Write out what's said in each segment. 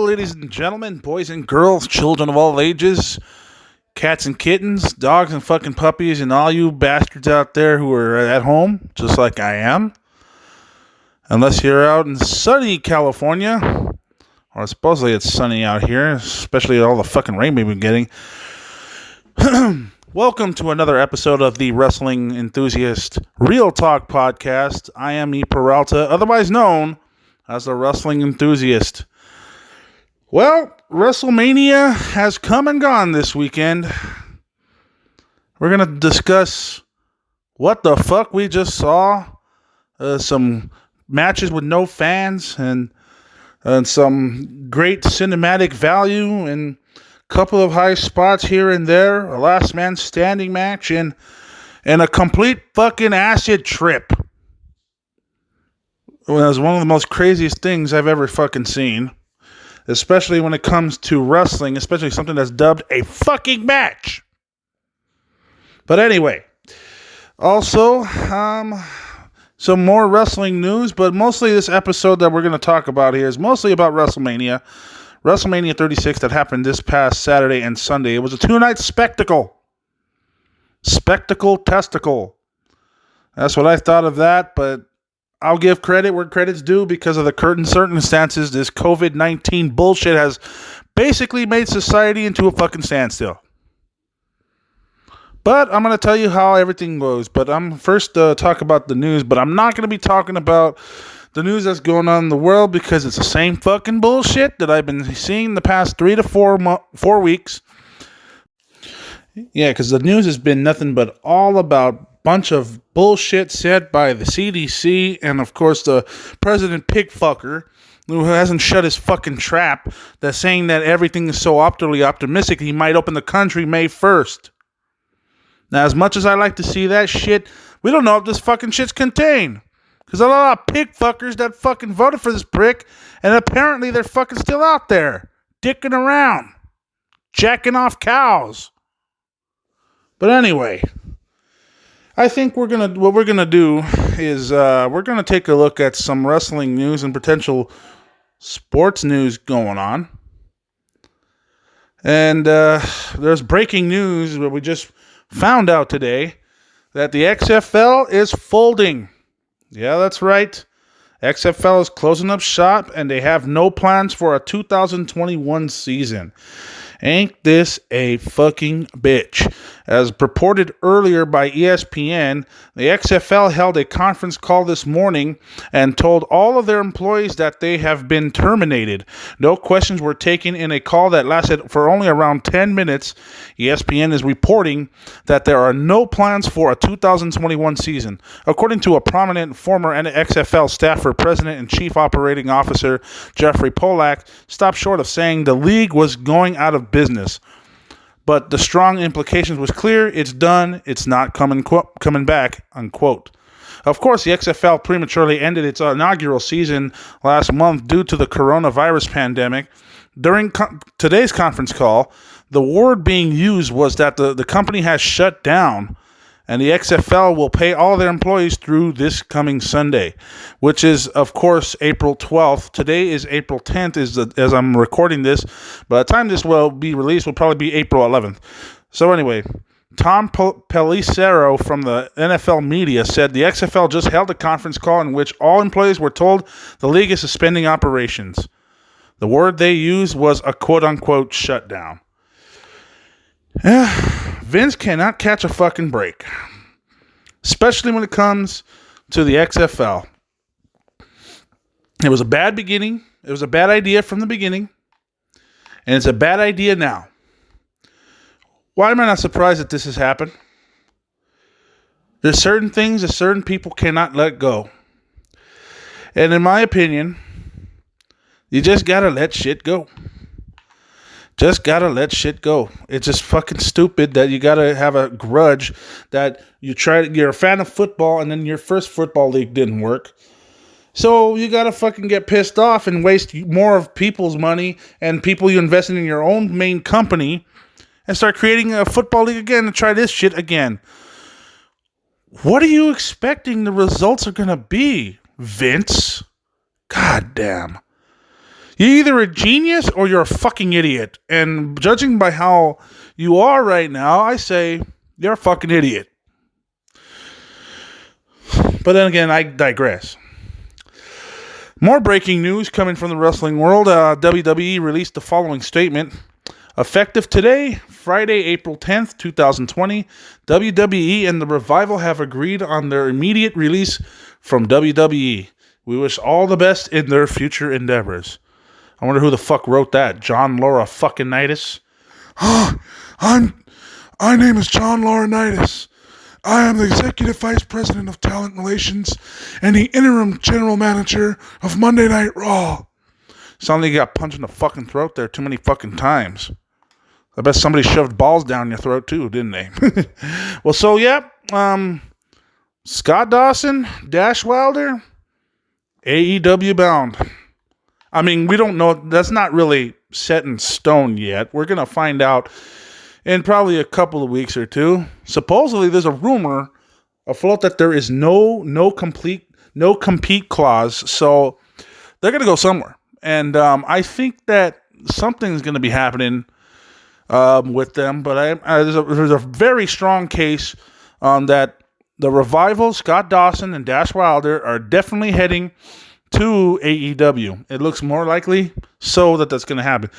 ladies and gentlemen, boys and girls, children of all ages, cats and kittens, dogs and fucking puppies, and all you bastards out there who are at home, just like I am. Unless you're out in sunny California, or supposedly it's sunny out here, especially all the fucking rain we've been getting. Welcome to another episode of the Wrestling Enthusiast Real Talk Podcast. I am E. Peralta, otherwise known as the Wrestling Enthusiast. Well, Wrestlemania has come and gone this weekend. We're going to discuss what the fuck we just saw. Some matches with no fans and some great cinematic value and a couple of high spots here and there. A last man standing match and a complete fucking acid trip. It was one of the most craziest things I've ever fucking seen. Especially when it comes to wrestling, especially something that's dubbed a fucking match. But anyway, also, some more wrestling news, but mostly this episode that we're going to talk about here is mostly about WrestleMania. WrestleMania 36 that happened this past Saturday and Sunday. It was a two-night spectacle. Spectacle testicle. That's what I thought of that, but I'll give credit where credit's due because of the current circumstances. This COVID-19 bullshit has basically made society into a fucking standstill. But I'm going to tell you how everything goes. But I'm first talk about the news. But I'm not going to be talking about the news that's going on in the world because it's the same fucking bullshit that I've been seeing the past 3 to 4 weeks. Yeah, because the news has been nothing but all about bunch of bullshit said by the CDC and, of course, the President Pigfucker, who hasn't shut his fucking trap, that's saying that everything is so optimistic he might open the country May 1st. Now, as much as I like to see that shit, we don't know if this fucking shit's contained. Because a lot of pigfuckers that fucking voted for this prick, and apparently they're fucking still out there, dicking around, jacking off cows. But anyway, I think what we're gonna do is we're gonna take a look at some wrestling news and potential sports news going on. And there's breaking news where we just found out today that the XFL is folding. Yeah, that's right. XFL is closing up shop and they have no plans for a 2021 season. Ain't this a fucking bitch? As purported earlier by ESPN, the XFL held a conference call this morning and told all of their employees that they have been terminated. No questions were taken in a call that lasted for only around 10 minutes. ESPN is reporting that there are no plans for a 2021 season. According to a prominent former XFL staffer, president and chief operating officer, Jeffrey Polak, stopped short of saying the league was going out of business. But the strong implications was clear. It's done. It's not coming back, unquote. Of course, the XFL prematurely ended its inaugural season last month due to the coronavirus pandemic. During today's conference call, the word being used was that the company has shut down, and the XFL will pay all their employees through this coming Sunday, which is, of course, April 12th. Today is April 10th as I'm recording this. By the time this will be released, will probably be April 11th. So anyway, Tom Pelissero from the NFL media said the XFL just held a conference call in which all employees were told the league is suspending operations. The word they used was a quote-unquote shutdown. Vince cannot catch a fucking break, especially when it comes to the XFL. It was a bad beginning. It was a bad idea from the beginning, and it's a bad idea now. Why am I not surprised that this has happened? There's certain things that certain people cannot let go. And in my opinion, you just gotta let shit go. Just gotta let shit go. It's just fucking stupid that you gotta have a grudge that you're a fan of football and then your first football league didn't work. So you gotta fucking get pissed off and waste more of people's money and people you invested in your own main company and start creating a football league again and try this shit again. What are you expecting the results are gonna be, Vince? God damn. You're either a genius or you're a fucking idiot. And judging by how you are right now, I say you're a fucking idiot. But then again, I digress. More breaking news coming from the wrestling world. WWE released the following statement. Effective today, Friday, April 10th, 2020, WWE and the Revival have agreed on their immediate release from WWE. We wish all the best in their future endeavors. I wonder who the fuck wrote that. John Laura fucking Nitis? My name is John Laurinaitis. I am the Executive Vice President of Talent Relations and the Interim General Manager of Monday Night Raw. Sounds like you got punched in the fucking throat there too many fucking times. I bet somebody shoved balls down your throat too, didn't they? Well, so yeah, Scott Dawson, Dash Wilder, AEW bound. I mean, we don't know. That's not really set in stone yet. We're going to find out in probably a couple of weeks or two. Supposedly, there's a rumor afloat that there is no compete clause. So they're going to go somewhere. And I think that something's going to be happening with them. But there's a very strong case that the Revival, Scott Dawson, and Dash Wilder are definitely heading to AEW. It looks more likely so that that's going to happen.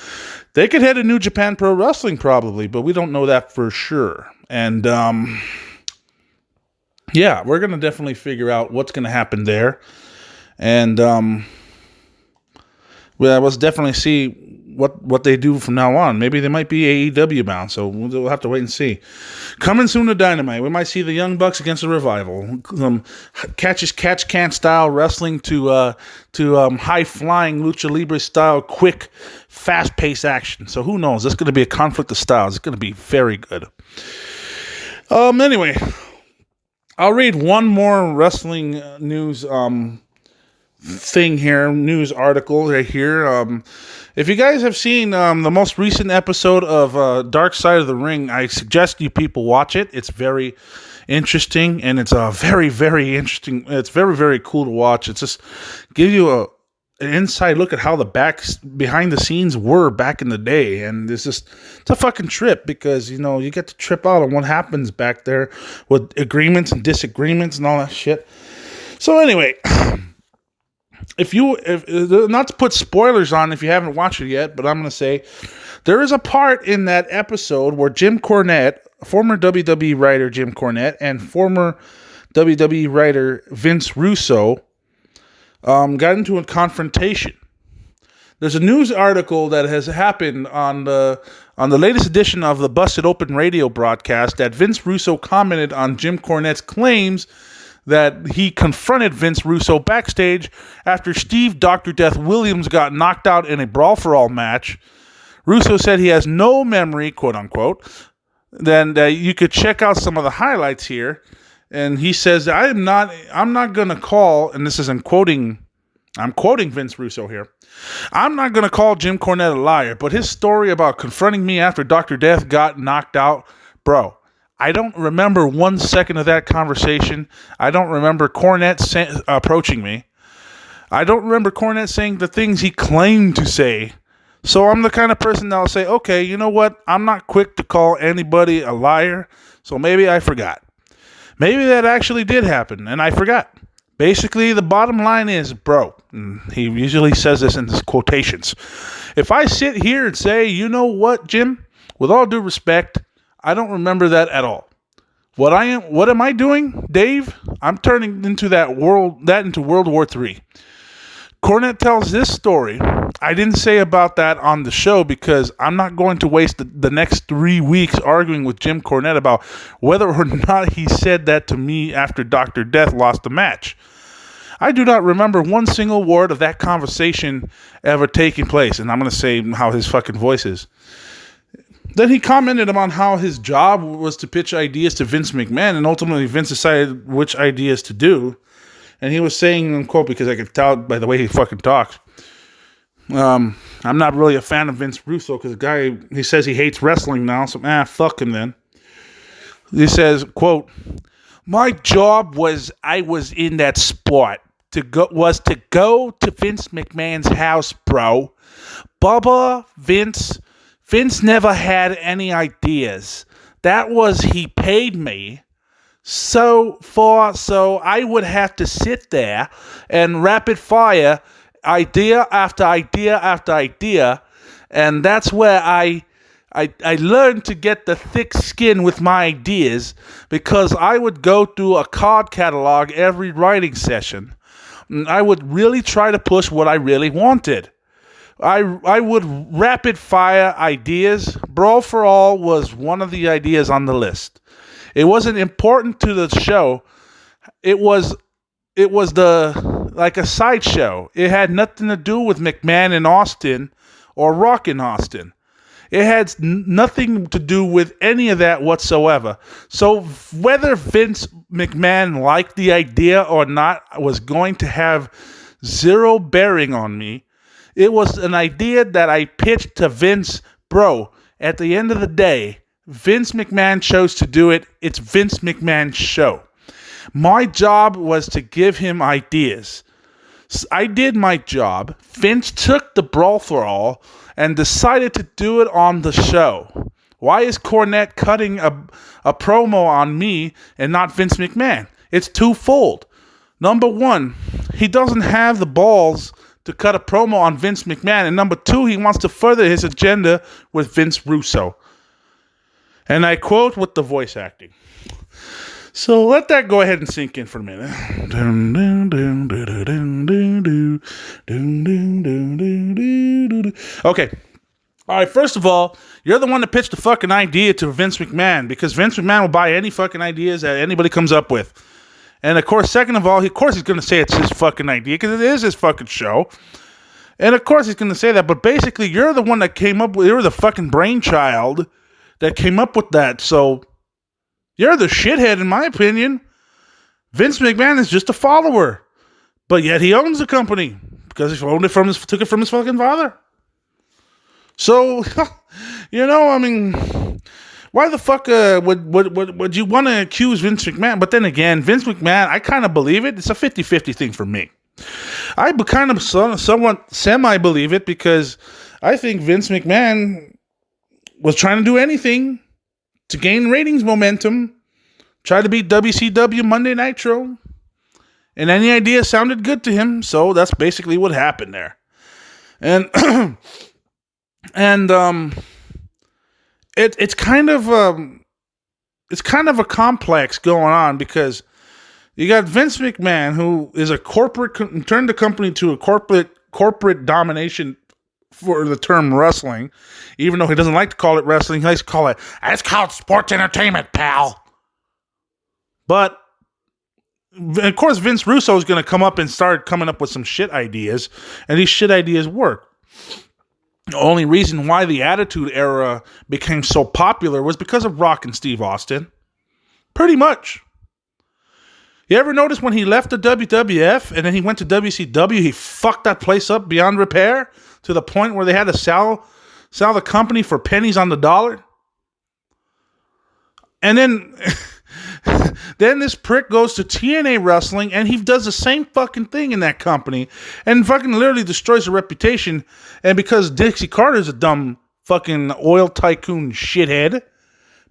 They could head to New Japan Pro Wrestling probably, but we don't know that for sure. And yeah, we're going to definitely figure out what's going to happen there. And well, let's definitely see what they do from now on. Maybe they might be AEW bound, so we'll have to wait and see. Coming soon to Dynamite, we might see the Young Bucks against the Revival. Catch-can style wrestling to high-flying Lucha Libre style, quick, fast-paced action. So who knows? This is going to be a conflict of styles. It's going to be very good. Anyway, I'll read one more wrestling news thing here, news article right here. If you guys have seen the most recent episode of Dark Side of the Ring, I suggest you people watch it. It's very interesting, and it's very, very interesting. It's very, very cool to watch. It's just give you an inside look at how behind the scenes were back in the day, and it's a fucking trip because you get to trip out on what happens back there with agreements and disagreements and all that shit. So anyway. If not to put spoilers on if you haven't watched it yet, but I'm going to say there is a part in that episode where Jim Cornette, former WWE writer Jim Cornette, and former WWE writer Vince Russo got into a confrontation. There's a news article that has happened on the latest edition of the Busted Open radio broadcast that Vince Russo commented on Jim Cornette's claims that he confronted Vince Russo backstage after Steve Dr. Death Williams got knocked out in a Brawl for All match. Russo said he has no memory, quote unquote. Then you could check out some of the highlights here. And he says, I'm not going to call, and this is I'm quoting Vince Russo here. I'm not going to call Jim Cornette a liar, but his story about confronting me after Dr. Death got knocked out, bro. I don't remember 1 second of that conversation. I don't remember Cornette approaching me. I don't remember Cornette saying the things he claimed to say. So I'm the kind of person that'll say, okay, you know what? I'm not quick to call anybody a liar, so maybe I forgot. Maybe that actually did happen, and I forgot. Basically, the bottom line is, bro, and he usually says this in his quotations. If I sit here and say, you know what, Jim, with all due respect, I don't remember that at all. What am I doing, Dave? I'm turning into into World War III. Cornette tells this story. I didn't say about that on the show because I'm not going to waste the next 3 weeks arguing with Jim Cornette about whether or not he said that to me after Dr. Death lost the match. I do not remember one single word of that conversation ever taking place, and I'm going to say how his fucking voice is. Then he commented on how his job was to pitch ideas to Vince McMahon, and ultimately Vince decided which ideas to do. And he was saying, unquote, because I could tell by the way he fucking talks, I'm not really a fan of Vince Russo because the guy, he says he hates wrestling now, so fuck him then. He says, quote, my job was I was in that sport. to go to Vince McMahon's house, bro. Vince never had any ideas. That was, he paid me. So I would have to sit there and rapid fire idea after idea after idea. And that's where I learned to get the thick skin with my ideas, because I would go through a card catalog every writing session. And I would really try to push what I really wanted. I would rapid fire ideas. Brawl for All was one of the ideas on the list. It wasn't important to the show. It was like a sideshow. It had nothing to do with McMahon in Austin or Rock in Austin. It had nothing to do with any of that whatsoever. So whether Vince McMahon liked the idea or not was going to have zero bearing on me. It was an idea that I pitched to Vince. Bro, at the end of the day, Vince McMahon chose to do it. It's Vince McMahon's show. My job was to give him ideas. I did my job. Vince took the Brawl for All and decided to do it on the show. Why is Cornette cutting a promo on me and not Vince McMahon? It's twofold. Number one, he doesn't have the balls to cut a promo on Vince McMahon. And number two, he wants to further his agenda with Vince Russo. And I quote with the voice acting. So let that go ahead and sink in for a minute. Okay. All right, first of all, you're the one that pitched the fucking idea to Vince McMahon, because Vince McMahon will buy any fucking ideas that anybody comes up with. And of course, second of all, he's going to say it's his fucking idea, because it is his fucking show. And of course he's going to say that, but basically you're the one that came up with, you're the fucking brainchild that came up with that. So you're the shithead, in my opinion. Vince McMahon is just a follower, but yet he owns the company because he took it from his fucking father. So, I mean, why the fuck would you want to accuse Vince McMahon? But then again, Vince McMahon, I kind of believe it. It's a 50-50 thing for me. I kind of somewhat semi-believe it, because I think Vince McMahon was trying to do anything to gain ratings momentum, try to beat WCW Monday Nitro, and any idea sounded good to him, so that's basically what happened there. And it's kind of a complex going on, because you got Vince McMahon, who is a turned the company to a corporate domination for the term wrestling, even though he doesn't like to call it wrestling. He likes to call it, it's called sports entertainment, pal. But of course, Vince Russo is going to come up and start coming up with some shit ideas, and these shit ideas work. The only reason why the Attitude Era became so popular was because of Rock and Steve Austin. Pretty much. You ever notice when he left the WWF and then he went to WCW, he fucked that place up beyond repair to the point where they had to sell the company for pennies on the dollar? And then then this prick goes to TNA Wrestling and he does the same fucking thing in that company and fucking literally destroys her reputation. And because Dixie Carter's a dumb fucking oil tycoon shithead,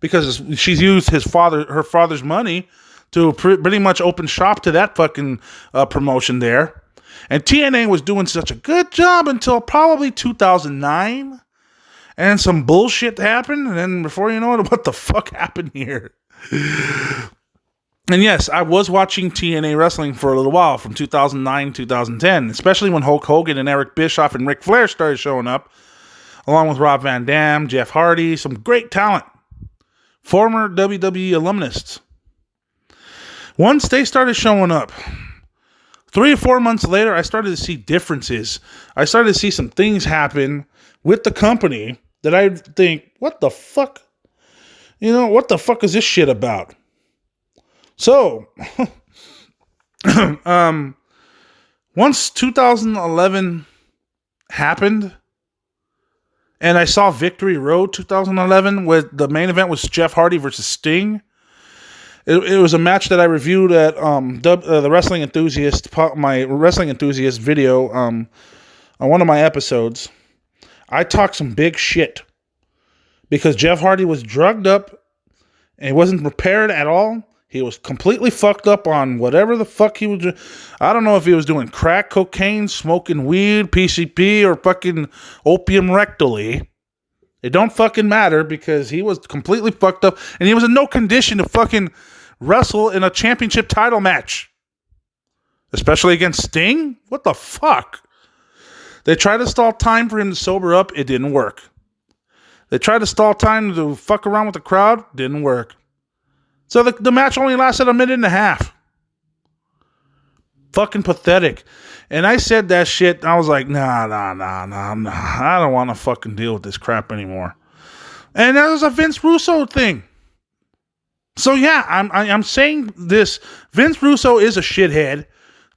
because she's used her father's money to pretty much open shop to that fucking promotion there. And TNA was doing such a good job until probably 2009. And some bullshit happened. And then before you know it, what the fuck happened here? And yes, I was watching TNA Wrestling for a little while from 2009 2010, especially when Hulk Hogan and Eric Bischoff and Ric Flair started showing up, along with Rob Van Dam, Jeff Hardy, some great talent. Former WWE alumnists. Once they started showing up, 3 or 4 months later, I started to see differences. I started to see some things happen with the company that I think, what the fuck? What the fuck is this shit about? So, once 2011 happened, and I saw Victory Road 2011, where the main event was Jeff Hardy versus Sting, It was a match that I reviewed at the Wrestling Enthusiast, my Wrestling Enthusiast video on one of my episodes. I talked some big shit because Jeff Hardy was drugged up and he wasn't prepared at all. He was completely fucked up on whatever the fuck he was doing. I don't know if he was doing crack cocaine, smoking weed, PCP, or fucking opium rectally. It don't fucking matter because he was completely fucked up and he was in no condition to fucking wrestle in a championship title match. Especially against Sting? What the fuck? They tried to stall time for him to sober up. It didn't work. They tried to stall time to fuck around with the crowd. Didn't work. So the match only lasted a minute and a half. Fucking pathetic. And I said that shit. I was like, nah. I don't want to fucking deal with this crap anymore. And that was a Vince Russo thing. So yeah, I'm saying this. Vince Russo is a shithead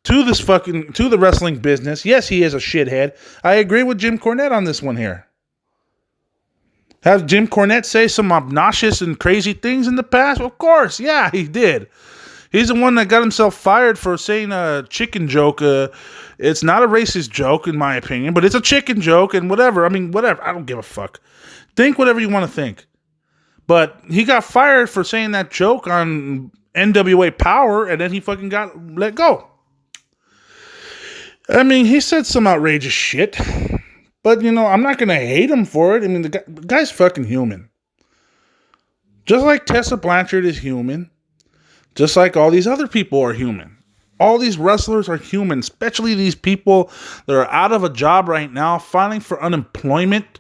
to the wrestling business. Yes, he is a shithead. I agree with Jim Cornette on this one here. Have Jim Cornette say some obnoxious and crazy things in the past? Of course, yeah, he did. He's the one that got himself fired for saying a chicken joke. It's not a racist joke, in my opinion, but it's a chicken joke and whatever. I mean, whatever. I don't give a fuck. Think whatever you want to think. But he got fired for saying that joke on NWA Power, and then he fucking got let go. I mean, he said some outrageous shit. But, I'm not going to hate him for it. I mean, the guy's fucking human. Just like Tessa Blanchard is human. Just like all these other people are human. All these wrestlers are human. Especially these people that are out of a job right now. Filing for unemployment.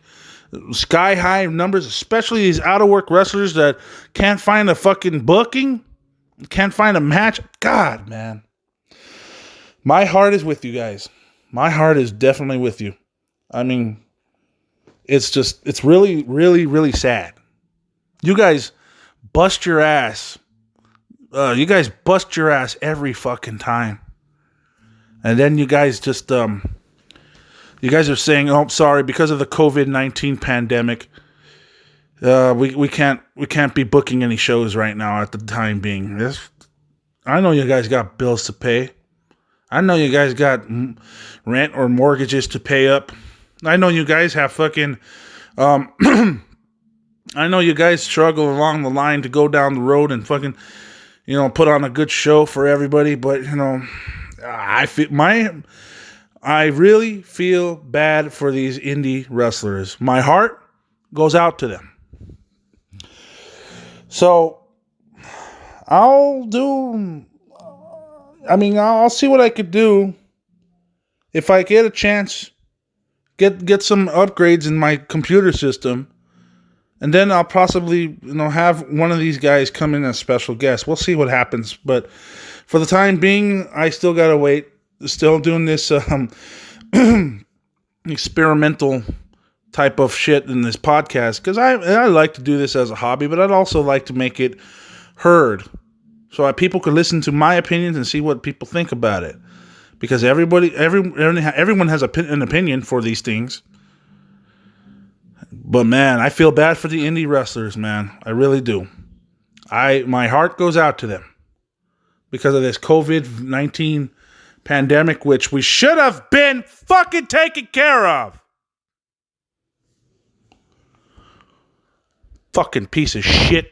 Sky high numbers. Especially these out of work wrestlers that can't find a fucking booking. Can't find a match. God, man. My heart is with you guys. My heart is definitely with you. I mean, it's really, really, really sad. You guys bust your ass. You guys bust your ass every fucking time. And then you guys just, you guys are saying, oh, sorry, because of the COVID-19 pandemic, we can't be booking any shows right now at the time being. I know you guys got bills to pay. I know you guys got rent or mortgages to pay up. I know you guys have fucking, I know you guys struggle along the line to go down the road and fucking, put on a good show for everybody. But, I really feel bad for these indie wrestlers. My heart goes out to them. So I'll see what I could do if I get a chance. Get some upgrades in my computer system, and then I'll possibly have one of these guys come in as special guest. We'll see what happens, but for the time being, I still gotta wait. Still doing this experimental type of shit in this podcast because I like to do this as a hobby, but I'd also like to make it heard so people could listen to my opinions and see what people think about it. Because everyone has an opinion for these things. But man, I feel bad for the indie wrestlers, man. I really do. My heart goes out to them. Because of this COVID-19 pandemic, which we should have been fucking taken care of. Fucking piece of shit.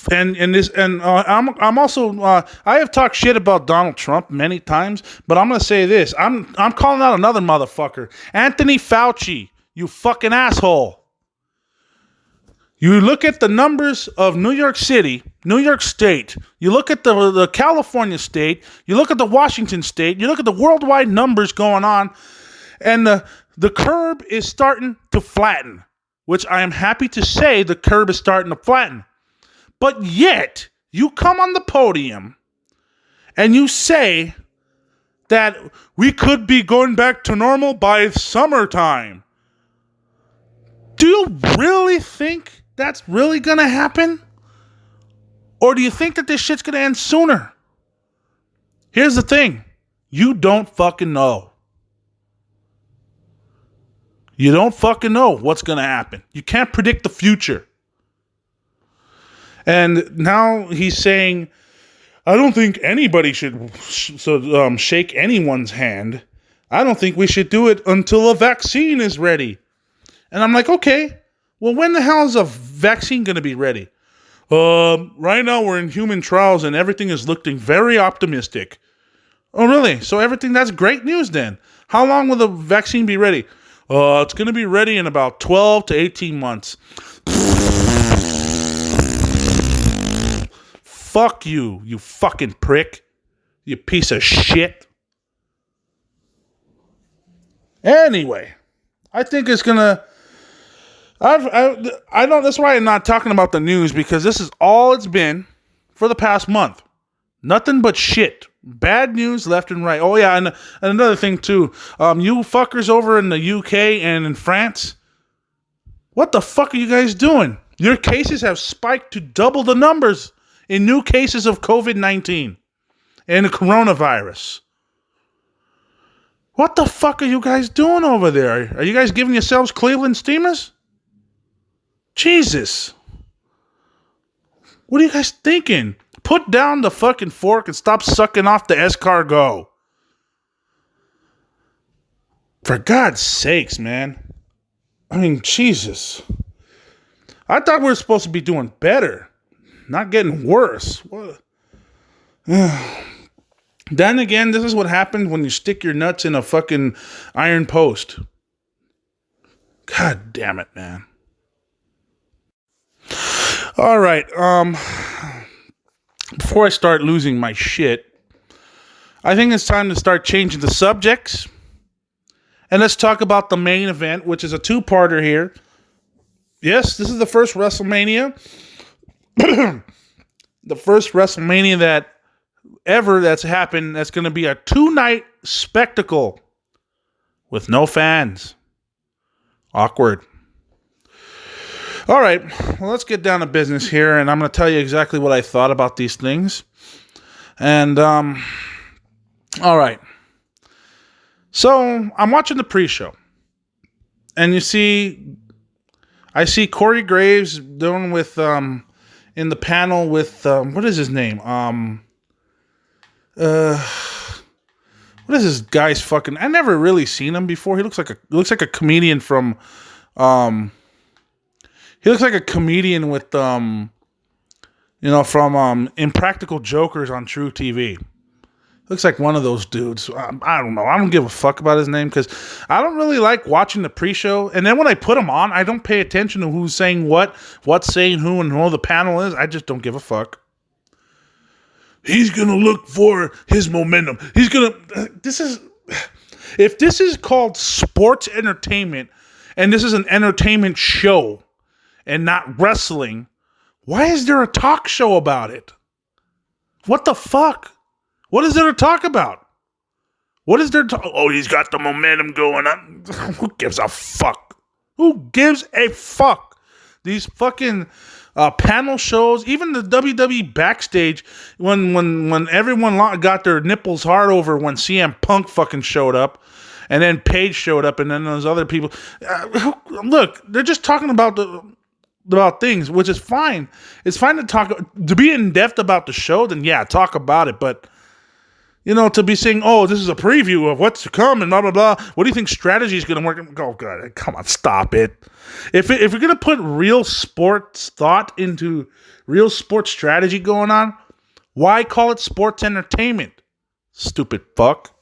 I'm also I have talked shit about Donald Trump many times, but I'm gonna say this: I'm calling out another motherfucker, Anthony Fauci, you fucking asshole. You look at the numbers of New York City, New York State. You look at the California state. You look at the Washington state. You look at the worldwide numbers going on, and the curve is starting to flatten. Which I am happy to say the curve is starting to flatten. But yet, you come on the podium and you say that we could be going back to normal by summertime. Do you really think that's really going to happen? Or do you think that this shit's going to end sooner? Here's the thing. You don't fucking know. You don't fucking know what's going to happen. You can't predict the future. And now he's saying, I don't think anybody should shake anyone's hand. I don't think we should do it until a vaccine is ready. And I'm like, okay, well, when the hell is a vaccine going to be ready? Right now we're in human trials and everything is looking very optimistic. Oh, really? So that's great news then. How long will the vaccine be ready? It's going to be ready in about 12 to 18 months. Fuck you, you fucking prick. You piece of shit. Anyway, I think it's going to... I don't... That's why I'm not talking about the news, because this is all it's been for the past month. Nothing but shit. Bad news left and right. Oh, yeah, and another thing, too. You fuckers over in the UK and in France, what the fuck are you guys doing? Your cases have spiked to double the numbers in new cases of COVID-19 and the coronavirus. What the fuck are you guys doing over there? Are you guys giving yourselves Cleveland Steamers? Jesus. What are you guys thinking? Put down the fucking fork and stop sucking off the escargot. For God's sakes, man. I mean, Jesus. I thought we were supposed to be doing better. Not getting worse. What? Then again, this is what happens when you stick your nuts in a fucking iron post. God damn it, man. All right. Before I start losing my shit, I think it's time to start changing the subjects. And let's talk about the main event, which is a two-parter here. Yes, this is the first WrestleMania. The first WrestleMania that's happened that's going to be a 2-night spectacle with no fans. Awkward. All right, well, let's get down to business here, and I'm going to tell you exactly what I thought about these things. And, all right. So, I'm watching the pre-show. And I see Corey Graves doing with, in the panel with, what is his name? What is this guy's fucking... I never really seen him before. He looks like a comedian from... he looks like a comedian with, from Impractical Jokers on True TV. Looks like one of those dudes. I don't know. I don't give a fuck about his name because I don't really like watching the pre-show. And then when I put him on, I don't pay attention to who's saying what's saying who, and who the panel is. I just don't give a fuck. He's going to look for his momentum. He's going to... If this is called sports entertainment, and this is an entertainment show, and not wrestling, why is there a talk show about it? What the fuck? What is there to talk about? What is there to... Oh, he's got the momentum going on. Who gives a fuck? Who gives a fuck? These fucking panel shows, even the WWE backstage, when everyone got their nipples hard over when CM Punk fucking showed up, and then Paige showed up, and then those other people. Look, they're just talking about things, which is fine. It's fine to be in depth about the show, then yeah, talk about it. But to be saying, oh, this is a preview of what's to come and blah blah blah. What do you think strategy is going to work? Oh God, come on, stop it. If you're going to put real sports thought into real sports strategy going on, why call it sports entertainment? Stupid fuck.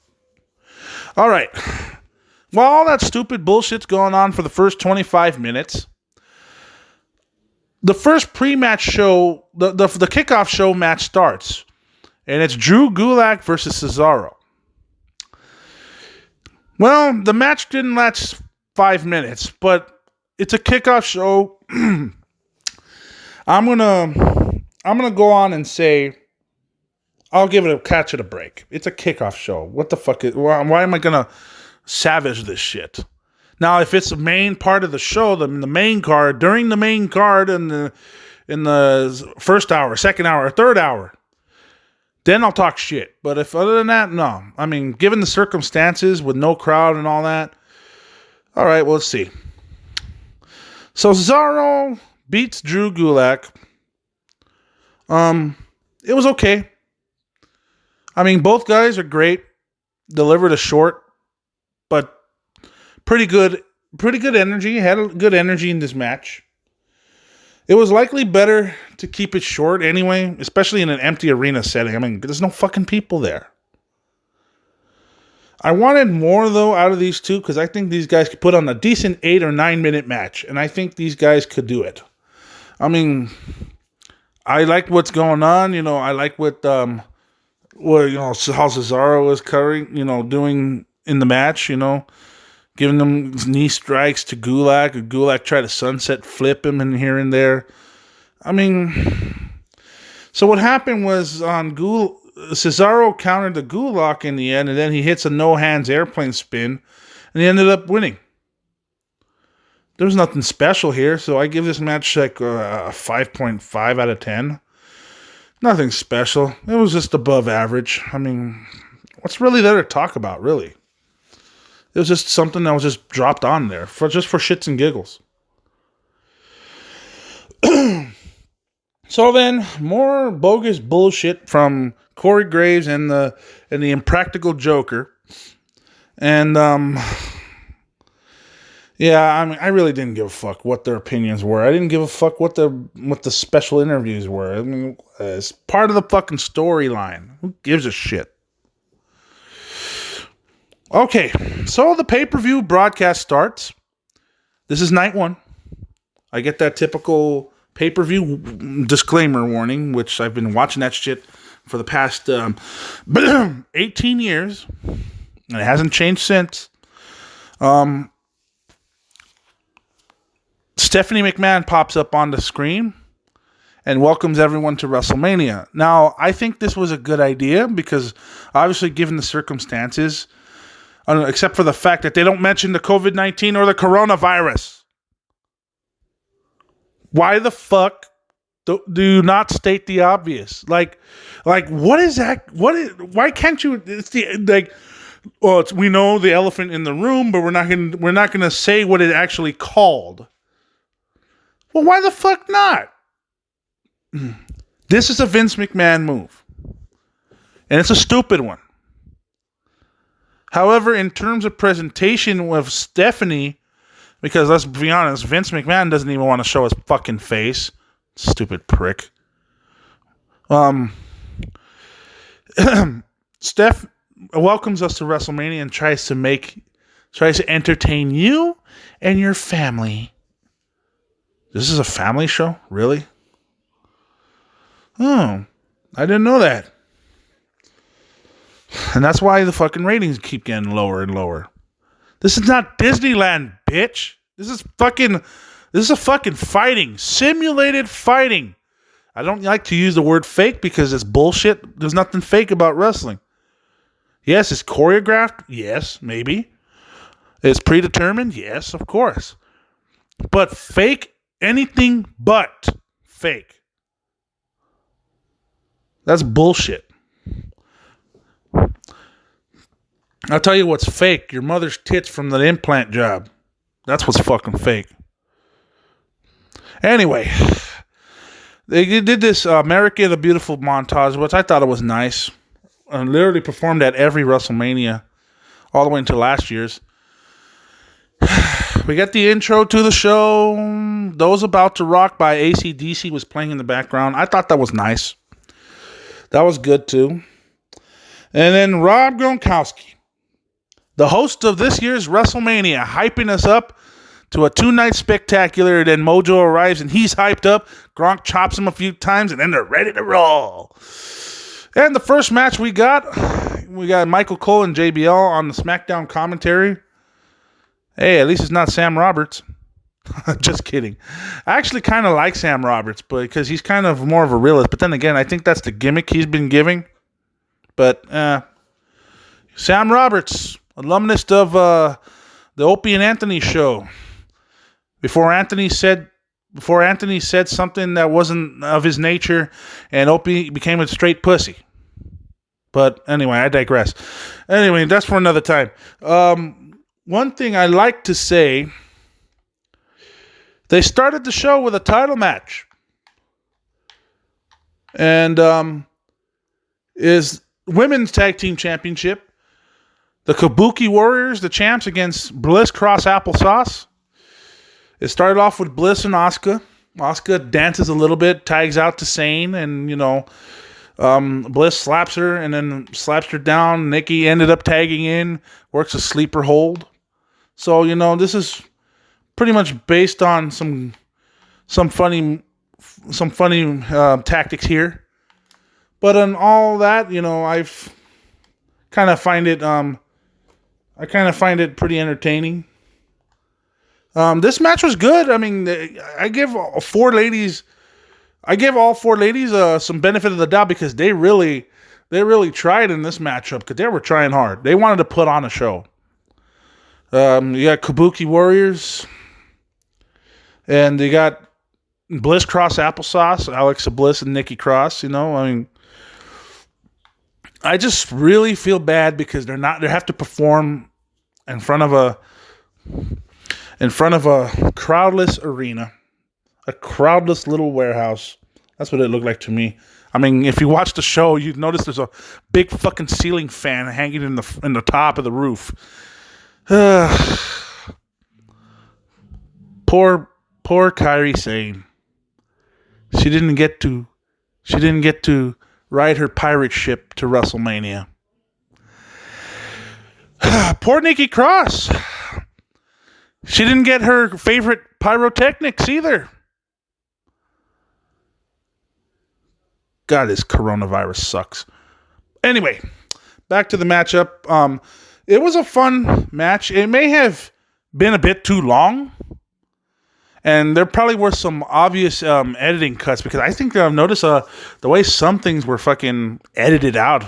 All right. While all that stupid bullshit's going on for the first 25 minutes. The first pre-match show, the kickoff show match starts. And it's Drew Gulak versus Cesaro. Well, the match didn't last 5 minutes, but it's a kickoff show. I'm gonna go on and say I'll give it a catch at a break. It's a kickoff show. What the fuck why am I gonna savage this shit? Now, if it's the main part of the show, the main card, during the main card in the first hour, second hour, third hour, then I'll talk shit. But if other than that, no. I mean, given the circumstances with no crowd and all that, all right, well, let's see. So Cesaro beats Drew Gulak It was okay. I mean, both guys are great. Delivered a short, but pretty good energy. Had a good energy in this match. It was likely better to keep it short anyway, especially in an empty arena setting. I mean, there's no fucking people there. I wanted more, though, out of these two because I think these guys could put on a decent 8 or 9 minute match, and I think these guys could do it. I mean, I like what's going on. You know, I like what how Cesaro is doing in the match. You know, giving them knee strikes to Gulak. Gulak tried to sunset flip him in here and there. I mean, so what happened was Cesaro countered the Gulak in the end, and then he hits a no-hands airplane spin, and he ended up winning. There was nothing special here, so I give this match like a 5.5 out of 10. Nothing special. It was just above average. I mean, what's really there to talk about, really? It was just something that was just dropped on there for shits and giggles. So then, more bogus bullshit from Corey Graves and the Impractical Joker. And yeah, I mean, I really didn't give a fuck what their opinions were. I didn't give a fuck what the special interviews were. I mean, it's part of the fucking storyline. Who gives a shit? Okay, so the pay-per-view broadcast starts. This is night 1. I get that typical pay-per-view disclaimer warning, which I've been watching that shit for the past 18 years, and it hasn't changed since. Stephanie McMahon pops up on the screen and welcomes everyone to WrestleMania. Now, I think this was a good idea because, obviously, given the circumstances, except for the fact that they don't mention the COVID-19 or the coronavirus. Why the fuck do you not state the obvious? Like, what is that? Why can't you? It's we know the elephant in the room, but we're not gonna say what it actually called. Well, why the fuck not? This is a Vince McMahon move, and it's a stupid one. However, in terms of presentation with Stephanie, because let's be honest, Vince McMahon doesn't even want to show his fucking face. Stupid prick. Steph welcomes us to WrestleMania and tries to entertain you and your family. This is a family show? Really? Oh, I didn't know that. And that's why the fucking ratings keep getting lower and lower. This is not Disneyland, bitch. This is a fucking fighting. Simulated fighting. I don't like to use the word fake because it's bullshit. There's nothing fake about wrestling. Yes, it's choreographed. Yes, maybe. It's predetermined. Yes, of course. But fake, anything but fake. That's bullshit. I'll tell you what's fake. Your mother's tits from the implant job. That's what's fucking fake. Anyway, they did this America the Beautiful montage, which I thought it was nice. Literally performed at every WrestleMania, all the way until last year's. We got the intro to the show. Those About to Rock by AC/DC was playing in the background. I thought that was nice. That was good too. And then Rob Gronkowski, the host of this year's WrestleMania, hyping us up to a 2-night spectacular. Then Mojo arrives and he's hyped up. Gronk chops him a few times and then they're ready to roll. And the first match we got Michael Cole and JBL on the SmackDown commentary. Hey, at least it's not Sam Roberts. Just kidding. I actually kind of like Sam Roberts, but because he's kind of more of a realist. But then again, I think that's the gimmick he's been giving. But Sam Roberts, alumnus of the Opie and Anthony show. Before Anthony said something that wasn't of his nature, and Opie became a straight pussy. But anyway, I digress. Anyway, that's for another time. One thing I like to say, they started the show with a title match. And is women's tag team championship. The Kabuki Warriors, the champs, against Bliss Cross Applesauce. It started off with Bliss and Asuka. Asuka dances a little bit, tags out to Sane, and, Bliss slaps her and then slaps her down. Nikki ended up tagging in, works a sleeper hold. So, this is pretty much based on some funny tactics here. But on all that, I've kind of find it pretty entertaining. This match was good. I mean, I give all four ladies some benefit of the doubt because they really tried in this matchup because they were trying hard. They wanted to put on a show. You got Kabuki Warriors, and you got Bliss Cross Applesauce, Alexa Bliss and Nikki Cross. I just really feel bad because they have to perform in front of a crowdless arena, a crowdless little warehouse. That's what it looked like to me. I mean, if you watch the show, you'd notice there's a big fucking ceiling fan hanging in the top of the roof. Poor Kairi Sane. She didn't get to ride her pirate ship to WrestleMania. Poor Nikki Cross. She didn't get her favorite pyrotechnics either. God, this coronavirus sucks. Anyway, back to the matchup. It was a fun match. It may have been a bit too long. And there probably were some obvious editing cuts because I think I've noticed the way some things were fucking edited out.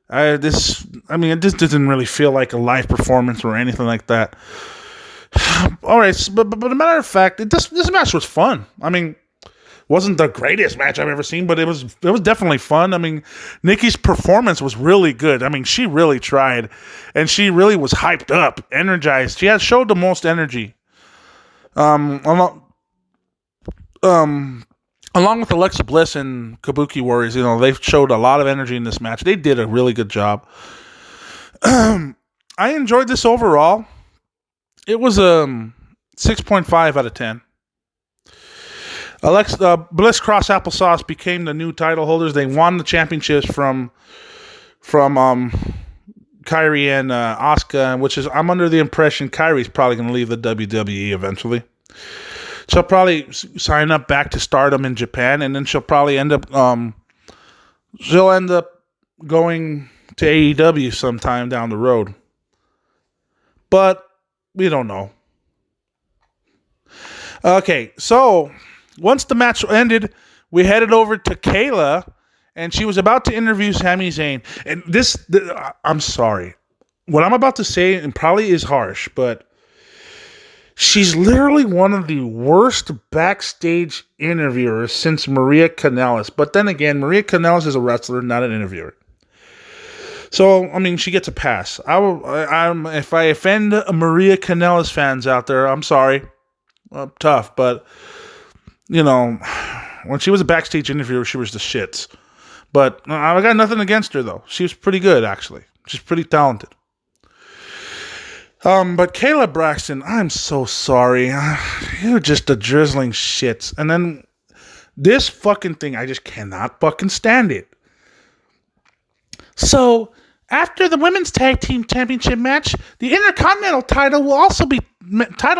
It just doesn't really feel like a live performance or anything like that. All right, but a matter of fact, this match was fun. I mean, wasn't the greatest match I've ever seen, but it was definitely fun. I mean, Nikki's performance was really good. I mean, she really tried, and she really was hyped up, energized. She showed the most energy. Along with Alexa Bliss and Kabuki Warriors, they showed a lot of energy in this match. They did a really good job. I enjoyed this overall. It was a 6.5 out of 10. Bliss Cross Applesauce became the new title holders. They won the championships from Kairi and Asuka, which is, I'm under the impression Kairi's probably going to leave the WWE eventually. She'll probably sign up back to Stardom in Japan, and then she'll probably end up going to AEW sometime down the road. But we don't know. Okay, so once the match ended, we headed over to Kayla, and she was about to interview Sami Zayn. And I'm sorry. What I'm about to say and probably is harsh, but she's literally one of the worst backstage interviewers since Maria Kanellis. But then again, Maria Kanellis is a wrestler, not an interviewer. So, I mean, she gets a pass. If I offend Maria Kanellis fans out there, I'm sorry. Tough, but, when she was a backstage interviewer, she was the shits. But I got nothing against her, though. She was pretty good, actually. She's pretty talented. But Kayla Braxton, I'm so sorry. You're just a drizzling shits. And then this fucking thing, I just cannot fucking stand it. So, after the women's tag team championship match, the Intercontinental title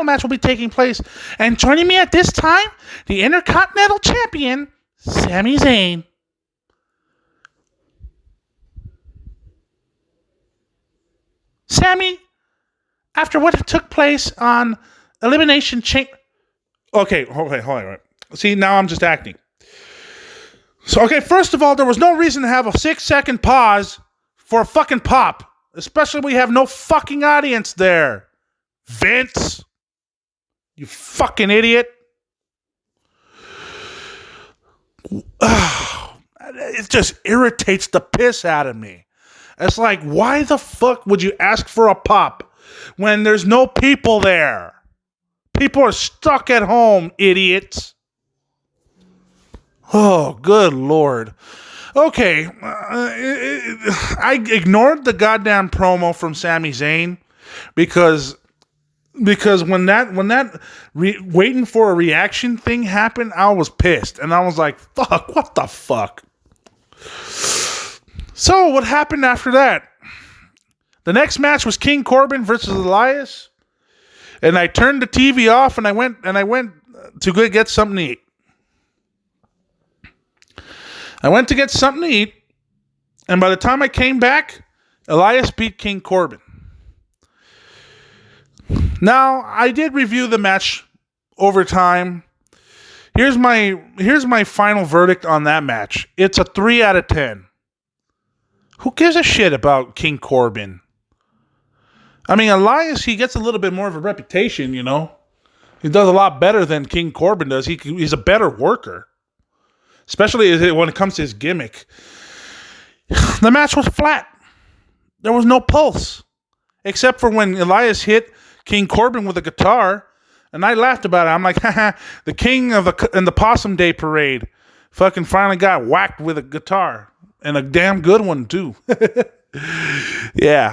match will be taking place. And joining me at this time, the Intercontinental champion, Sami Zayn. Sami, after what took place on Elimination Chamber... Okay, hold on. See, now I'm just acting. So, okay, first of all, there was no reason to have a 6-second pause for a fucking pop. Especially when we have no fucking audience there. Vince. You fucking idiot. It just irritates the piss out of me. It's like, why the fuck would you ask for a pop when there's no people there? People are stuck at home, idiots. Oh, good Lord. Okay, I ignored the goddamn promo from Sami Zayn because when that waiting for a reaction thing happened, I was pissed and I was like, "Fuck, what the fuck?" So what happened after that? The next match was King Corbin versus Elias, and I turned the TV off and I went to go get something to eat. I went to get something to eat, and by the time I came back, Elias beat King Corbin. Now, I did review the match over time. Here's my final verdict on that match. It's a 3 out of 10. Who gives a shit about King Corbin? I mean, Elias, he gets a little bit more of a reputation, you know. He does a lot better than King Corbin does. He's a better worker. Especially when it comes to his gimmick. The match was flat. There was no pulse. Except for when Elias hit King Corbin with a guitar. And I laughed about it. I'm like, haha, the king of the Possum Day Parade fucking finally got whacked with a guitar. And a damn good one, too. Yeah.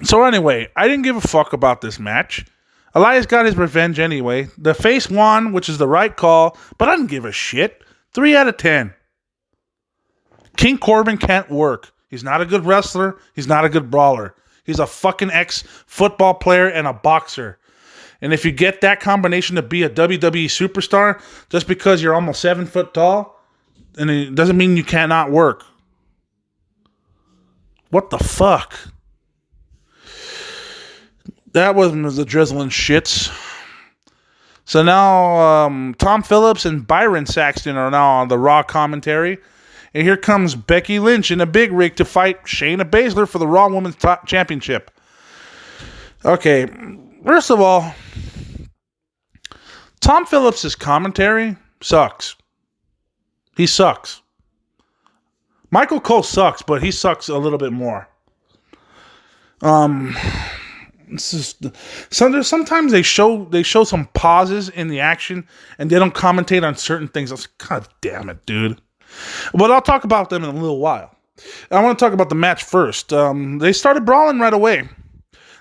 So anyway, I didn't give a fuck about this match. Elias got his revenge anyway. The face won, which is the right call, but I didn't give a shit. 3 out of 10. King Corbin can't work. He's not a good wrestler. He's not a good brawler. He's a fucking ex-football player and a boxer. And if you get that combination to be a WWE superstar, just because you're almost 7 foot tall, and it doesn't mean you cannot work. What the fuck? That wasn't the drizzling shits. So now Tom Phillips and Byron Saxton are now on the Raw commentary. And here comes Becky Lynch in a big rig to fight Shayna Baszler for the Raw Women's Championship. Okay, first of all, Tom Phillips' commentary sucks. He sucks. Michael Cole sucks, but he sucks a little bit more. Sometimes they show some pauses in the action and they don't commentate on certain things. I was like, God damn it, dude. But I'll talk about them in a little while. I want to talk about the match first. They started brawling right away.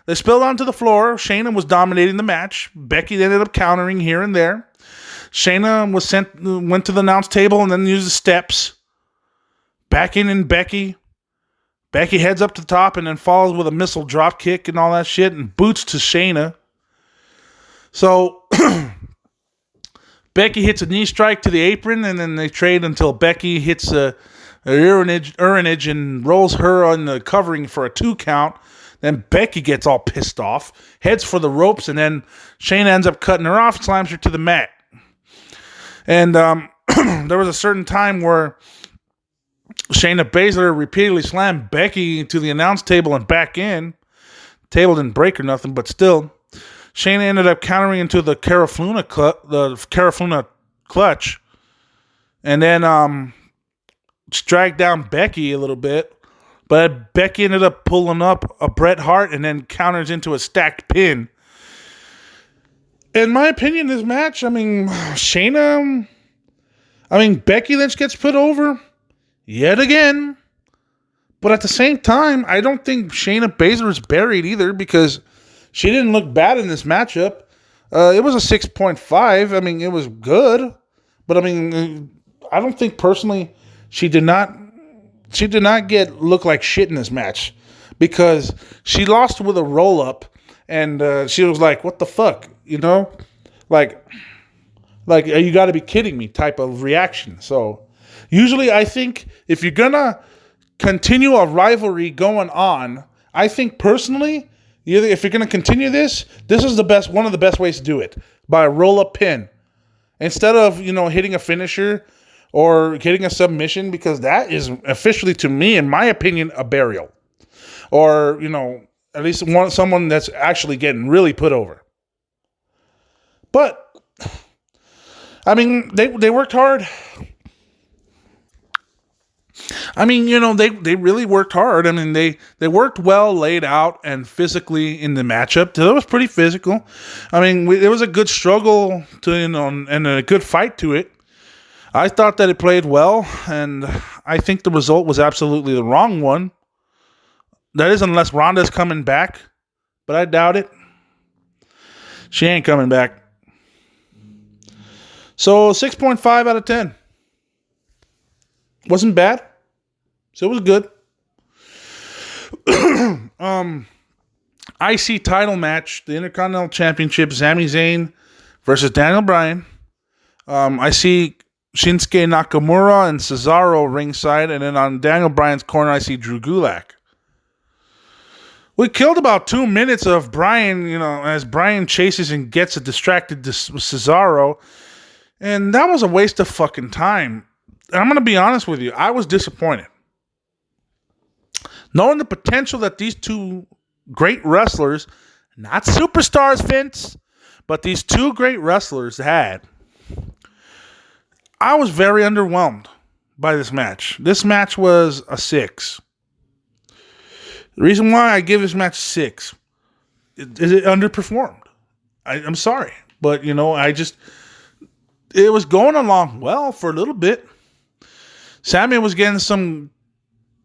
They spilled onto the floor. Shayna was dominating the match. Becky ended up countering here and there. Shayna went to the announce table and then used the steps. Back in and Becky. Becky heads up to the top and then falls with a missile drop kick and all that shit and boots to Shayna. So Becky hits a knee strike to the apron and then they trade until Becky hits a urinage and rolls her on the covering for a 2 count. Then Becky gets all pissed off, heads for the ropes, and then Shayna ends up cutting her off, slams her to the mat. And there was a certain time where Shayna Baszler repeatedly slammed Becky to the announce table and back in. Table didn't break or nothing, but still. Shayna ended up countering into the Carafluna clutch. And then dragged down Becky a little bit. But Becky ended up pulling up a Bret Hart and then counters into a stacked pin. In my opinion, this match, Becky Lynch gets put over yet again. But at the same time, I don't think Shayna Baszler is buried either because she didn't look bad in this matchup. It was a 6.5. It was good. But I don't think personally she did not look like shit in this match because she lost with a roll up and she was like, what the fuck? You know, like you got to be kidding me type of reaction. So usually I think if you're going to continue a rivalry going on, I think personally, if you're going to continue this is one of the best ways to do it, by a roll up pin instead of, hitting a finisher or getting a submission, because that is officially, to me, in my opinion, a burial. Or, at least someone that's actually getting really put over. But, they worked hard. They really worked hard. They worked well laid out and physically in the matchup. That was pretty physical. It was a good struggle and a good fight to it. I thought that it played well, and I think the result was absolutely the wrong one. That is, unless Ronda's coming back, but I doubt it. She ain't coming back. So 6.5 out of 10. Wasn't bad. So it was good. IC title match, the Intercontinental Championship, Sami Zayn versus Daniel Bryan. I see Shinsuke Nakamura and Cesaro ringside, and then on Daniel Bryan's corner, I see Drew Gulak. We killed about 2 minutes of Bryan, as Bryan chases and gets a distracted Cesaro, and that was a waste of fucking time. And I'm going to be honest with you, I was disappointed. Knowing the potential that these two great wrestlers, not superstars, Vince, but these two great wrestlers had, I was very underwhelmed by this match. This match was a 6. The reason why I give this match 6 is it underperformed. I'm sorry, but it was going along well for a little bit. Sammy was getting some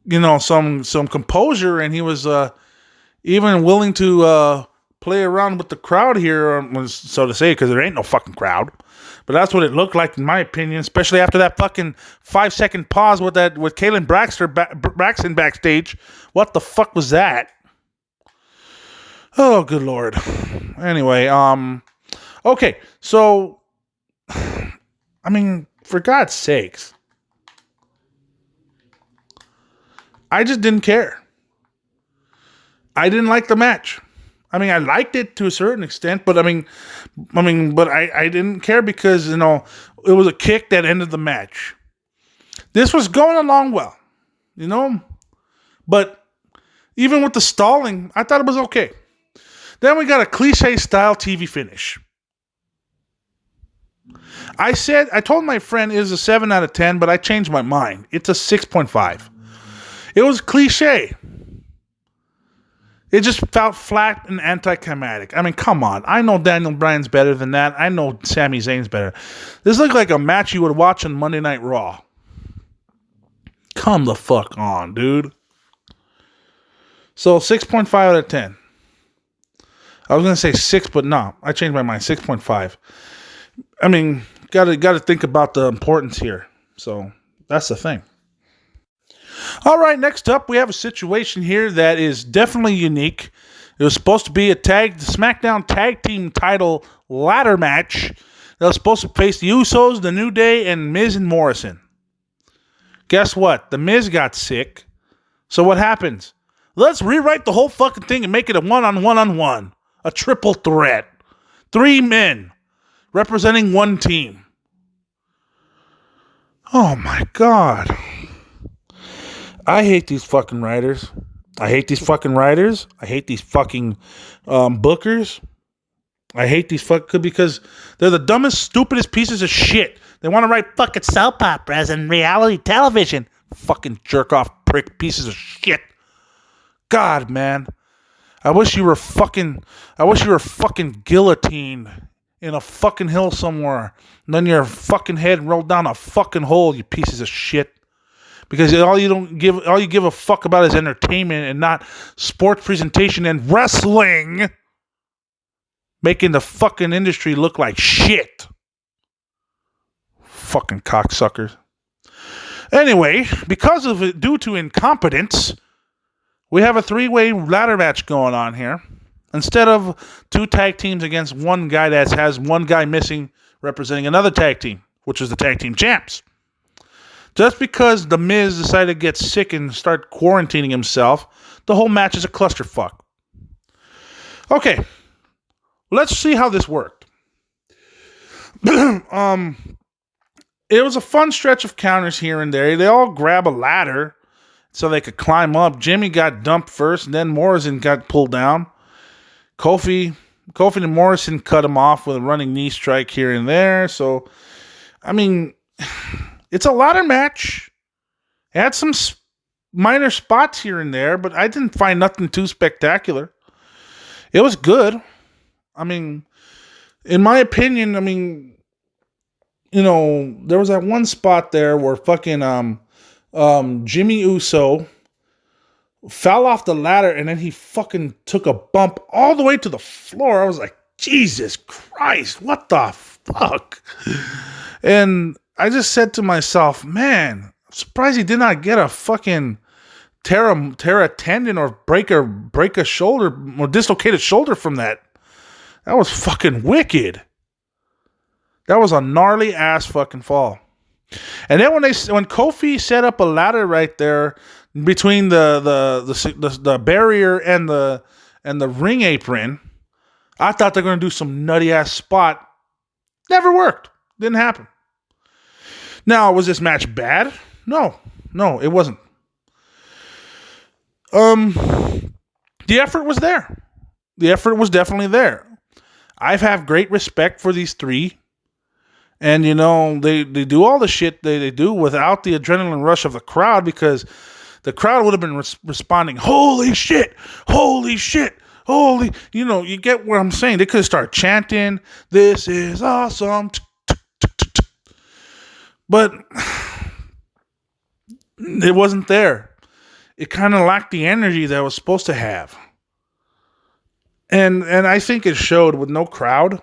composure, and he was even willing to play around with the crowd here, so to say, because there ain't no fucking crowd. But that's what it looked like, in my opinion, especially after that fucking 5-second pause with Kaylen Braxton backstage. What the fuck was that? Oh, good Lord. Anyway, okay, so, for God's sakes, I just didn't care. I didn't like the match. I liked it to a certain extent, but I didn't care because, it was a kick that ended the match. This was going along well, but even with the stalling, I thought it was okay. Then we got a cliche style TV finish. I told my friend it was a 7 out of 10, but I changed my mind. It's a 6.5. It was cliche. It just felt flat and anticlimactic. Come on. I know Daniel Bryan's better than that. I know Sami Zayn's better. This looked like a match you would watch on Monday Night Raw. Come the fuck on, dude. So 6.5 out of 10. I was going to say 6, but no. I changed my mind. 6.5. Got to think about the importance here. So that's the thing. All right, next up, we have a situation here that is definitely unique. It was supposed to be a SmackDown Tag Team title ladder match that was supposed to face the Usos, The New Day, and Miz and Morrison. Guess what? The Miz got sick. So what happens? Let's rewrite the whole fucking thing and make it a one-on-one-on-one. A triple threat. 3 men representing one team. Oh, my God. I hate these fucking writers. I hate these fucking bookers. I hate these because they're the dumbest, stupidest pieces of shit. They want to write fucking soap operas and reality television. Fucking jerk-off prick pieces of shit. God, man. I wish you were fucking guillotined in a fucking hill somewhere. And then your fucking head rolled down a fucking hole, you pieces of shit. Because all you give a fuck about is entertainment and not sports presentation and wrestling. Making the fucking industry look like shit. Fucking cocksuckers. Anyway, because of it, due to incompetence, we have a 3-way ladder match going on here. Instead of 2 tag teams against one guy that has one guy missing representing another tag team, which is the tag team champs. Just because The Miz decided to get sick and start quarantining himself, the whole match is a clusterfuck. Okay, let's see how this worked. It was a fun stretch of counters here and there. They all grab a ladder so they could climb up. Jimmy got dumped first, and then Morrison got pulled down. Kofi and Morrison cut him off with a running knee strike here and there. So, it's a ladder match. It had some minor spots here and there, but I didn't find nothing too spectacular. It was good. In my opinion, there was that one spot there where fucking Jimmy Uso fell off the ladder and then he fucking took a bump all the way to the floor. I was like, Jesus Christ, what the fuck? And I just said to myself, man, I'm surprised he did not get a fucking tear a tendon or break a shoulder or dislocate a shoulder from that. That was fucking wicked. That was a gnarly ass fucking fall. And then when Kofi set up a ladder right there between the barrier and the ring apron, I thought they're gonna do some nutty ass spot. Never worked. Didn't happen. Now, was this match bad? No, it wasn't. The effort was there. The effort was definitely there. I have great respect for these three. And, they do all the shit they do without the adrenaline rush of the crowd, because the crowd would have been responding, holy shit, holy shit, holy, you get what I'm saying. They could have started chanting, this is awesome. But it wasn't there. It kind of lacked the energy that it was supposed to have. And I think it showed with no crowd.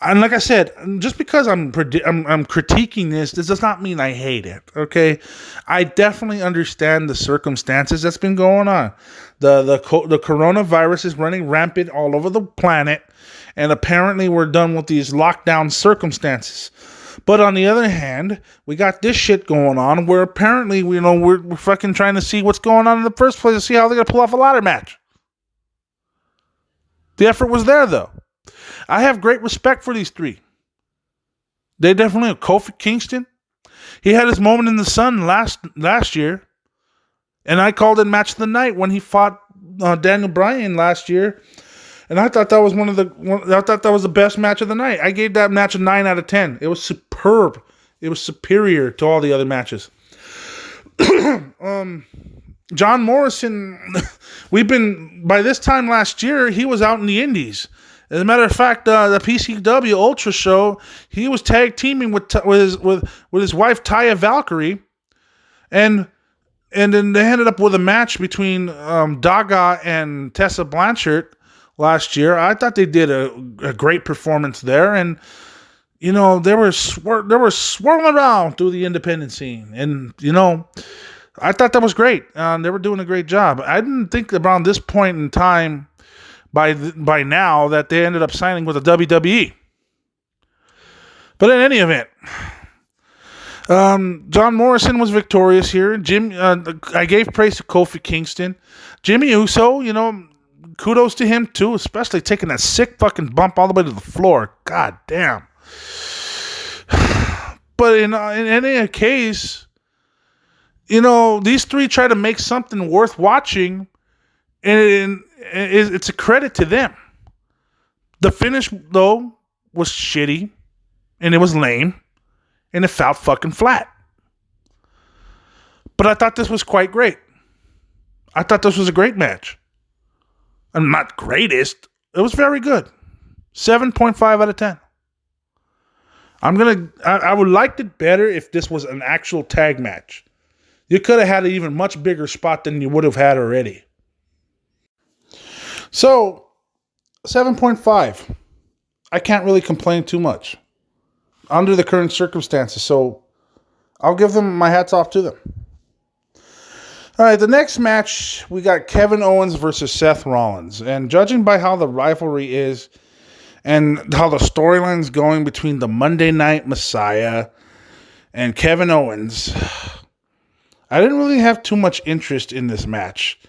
And like I said, just because I'm critiquing this does not mean I hate it, okay? I definitely understand the circumstances that's been going on. The coronavirus is running rampant all over the planet, and apparently we're done with these lockdown circumstances. But on the other hand, we got this shit going on where apparently, we're fucking trying to see what's going on in the first place to see how they're going to pull off a ladder match. The effort was there, though. I have great respect for these three. They definitely have Kofi Kingston. He had his moment in the sun last year, and I called it match of the night when he fought Daniel Bryan last year, and I thought that was that was the best match of the night. I gave that match a 9 out of 10. It was superb. It was superior to all the other matches. John Morrison, by this time last year, he was out in the Indies. As a matter of fact, the PCW Ultra show, he was tag teaming with his wife Taya Valkyrie, and then they ended up with a match between Daga and Tessa Blanchard last year. I thought they did a great performance there, and they were swirling around through the independent scene, and I thought that was great. They were doing a great job. I didn't think around this point in time, by now, that they ended up signing with the WWE. But in any event, John Morrison was victorious here. I gave praise to Kofi Kingston. Jimmy Uso, kudos to him too, especially taking that sick fucking bump all the way to the floor. God damn. But in any case, these three try to make something worth watching, and it's a credit to them. The finish, though, was shitty, and it was lame, and it felt fucking flat. But I thought this was quite great. I thought this was a great match. And not greatest. It was very good. 7.5 out of 10. I would like it better if this was an actual tag match. You could have had an even much bigger spot than you would have had already. So, 7.5. I can't really complain too much under the current circumstances. So, I'll give them my hats off to them. All right, the next match, we got Kevin Owens versus Seth Rollins. And judging by how the rivalry is and how the storyline's going between the Monday Night Messiah and Kevin Owens, I didn't really have too much interest in this match.